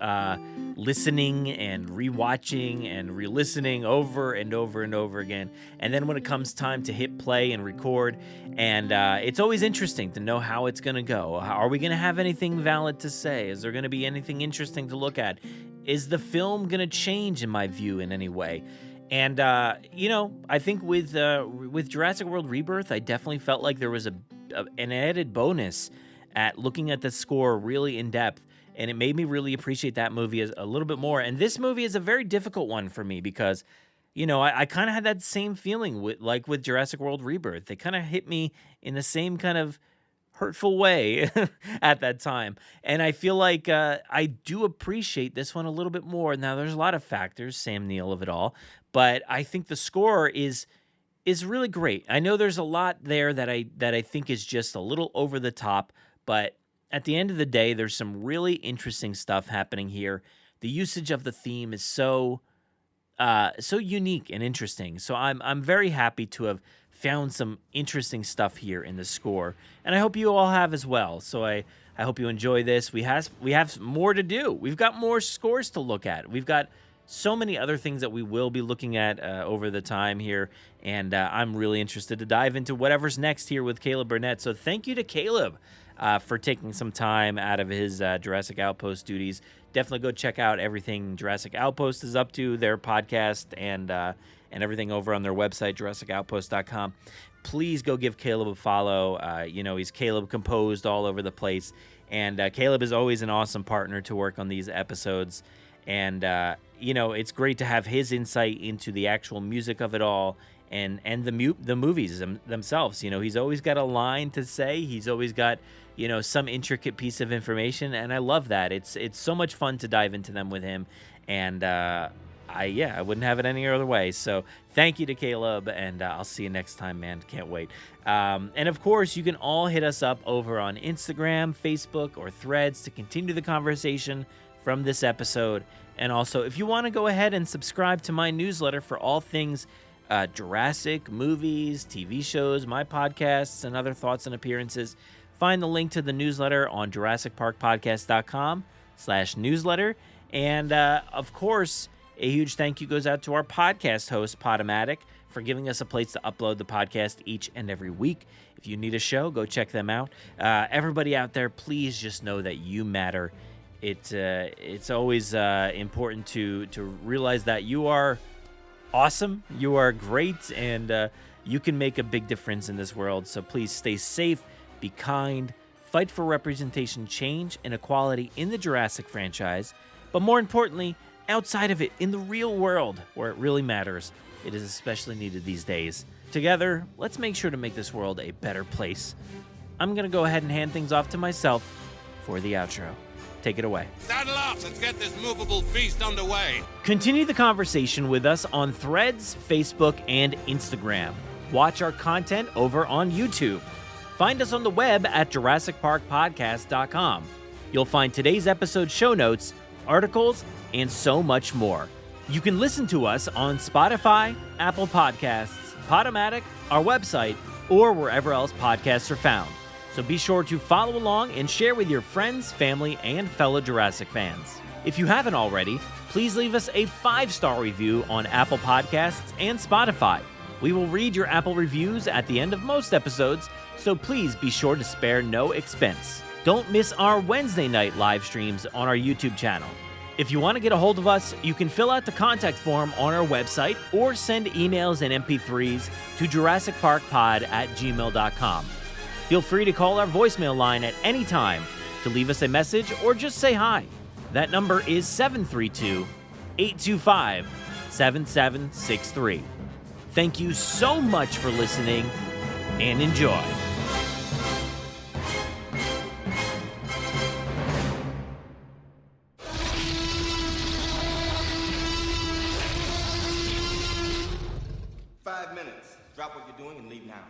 listening and rewatching and re-listening over and over and over again. And then when it comes time to hit play and record, and it's always interesting to know how it's going to go. Are we going to have anything valid to say? Is there going to be anything interesting to look at? Is the film going to change, in my view, in any way? And, I think with Jurassic World Rebirth, I definitely felt like there was an added bonus at looking at the score really in depth, and it made me really appreciate that movie a little bit more. And this movie is a very difficult one for me because, I kind of had that same feeling with Jurassic World Rebirth. They kind of hit me in the same kind of hurtful way at that time. And I feel like I do appreciate this one a little bit more. Now, there's a lot of factors, Sam Neill of it all, but I think the score is really great. I know there's a lot there that I think is just a little over the top, but at the end of the day, there's some really interesting stuff happening here. The usage of the theme is so unique and interesting. So I'm very happy to have found some interesting stuff here in the score, and I hope you all have as well. So I hope you enjoy this. We have more to do. We've got more scores to look at. We've got so many other things that we will be looking at over the time here, and I'm really interested to dive into whatever's next here with Caleb Burnett. So thank you to Caleb for taking some time out of his Jurassic Outpost duties. Definitely go check out everything Jurassic Outpost is up to, their podcast, and everything over on their website, JurassicOutpost.com. please go give Caleb a follow. He's Caleb Composed all over the place. And Caleb is always an awesome partner to work on these episodes. And, it's great to have his insight into the actual music of it all and the movies themselves. He's always got a line to say. He's always got, some intricate piece of information. And I love that. It's so much fun to dive into them with him. And I wouldn't have it any other way. So thank you to Caleb, and I'll see you next time, man. Can't wait. And of course, you can all hit us up over on Instagram, Facebook, or Threads to continue the conversation from this episode. And also, if you want to go ahead and subscribe to my newsletter for all things Jurassic, movies, TV shows, my podcasts, and other thoughts and appearances, find the link to the newsletter on JurassicParkPodcast.com/newsletter. And of course, a huge thank you goes out to our podcast host, Podomatic, for giving us a place to upload the podcast each and every week. If you need a show, go check them out. Everybody out there, please just know that you matter. It's always important to realize that you are awesome, you are great, and you can make a big difference in this world. So please stay safe, be kind, fight for representation, change, and equality in the Jurassic franchise. But more importantly, outside of it, in the real world, where it really matters. It is especially needed these days. Together, let's make sure to make this world a better place. I'm going to go ahead and hand things off to myself for the outro. Take it away. Saddle up, let's get this movable feast underway. Continue the conversation with us on Threads, Facebook, and Instagram. Watch our content over on YouTube. Find us on the web at JurassicParkPodcast.com. You'll find today's episode show notes, articles, and so much more. You can listen to us on Spotify, Apple Podcasts, Podomatic, our website, or wherever else podcasts are found. So be sure to follow along and share with your friends, family, and fellow Jurassic fans. If you haven't already, please leave us a 5-star review on Apple Podcasts and Spotify. We will read your Apple reviews at the end of most episodes, so please be sure to spare no expense. Don't miss our Wednesday night live streams on our YouTube channel. If you want to get a hold of us, you can fill out the contact form on our website or send emails and MP3s to JurassicParkPod@gmail.com. Feel free to call our voicemail line at any time to leave us a message or just say hi. That number is 732-825-7763. Thank you so much for listening, and enjoy. Drop what you're doing and leave now.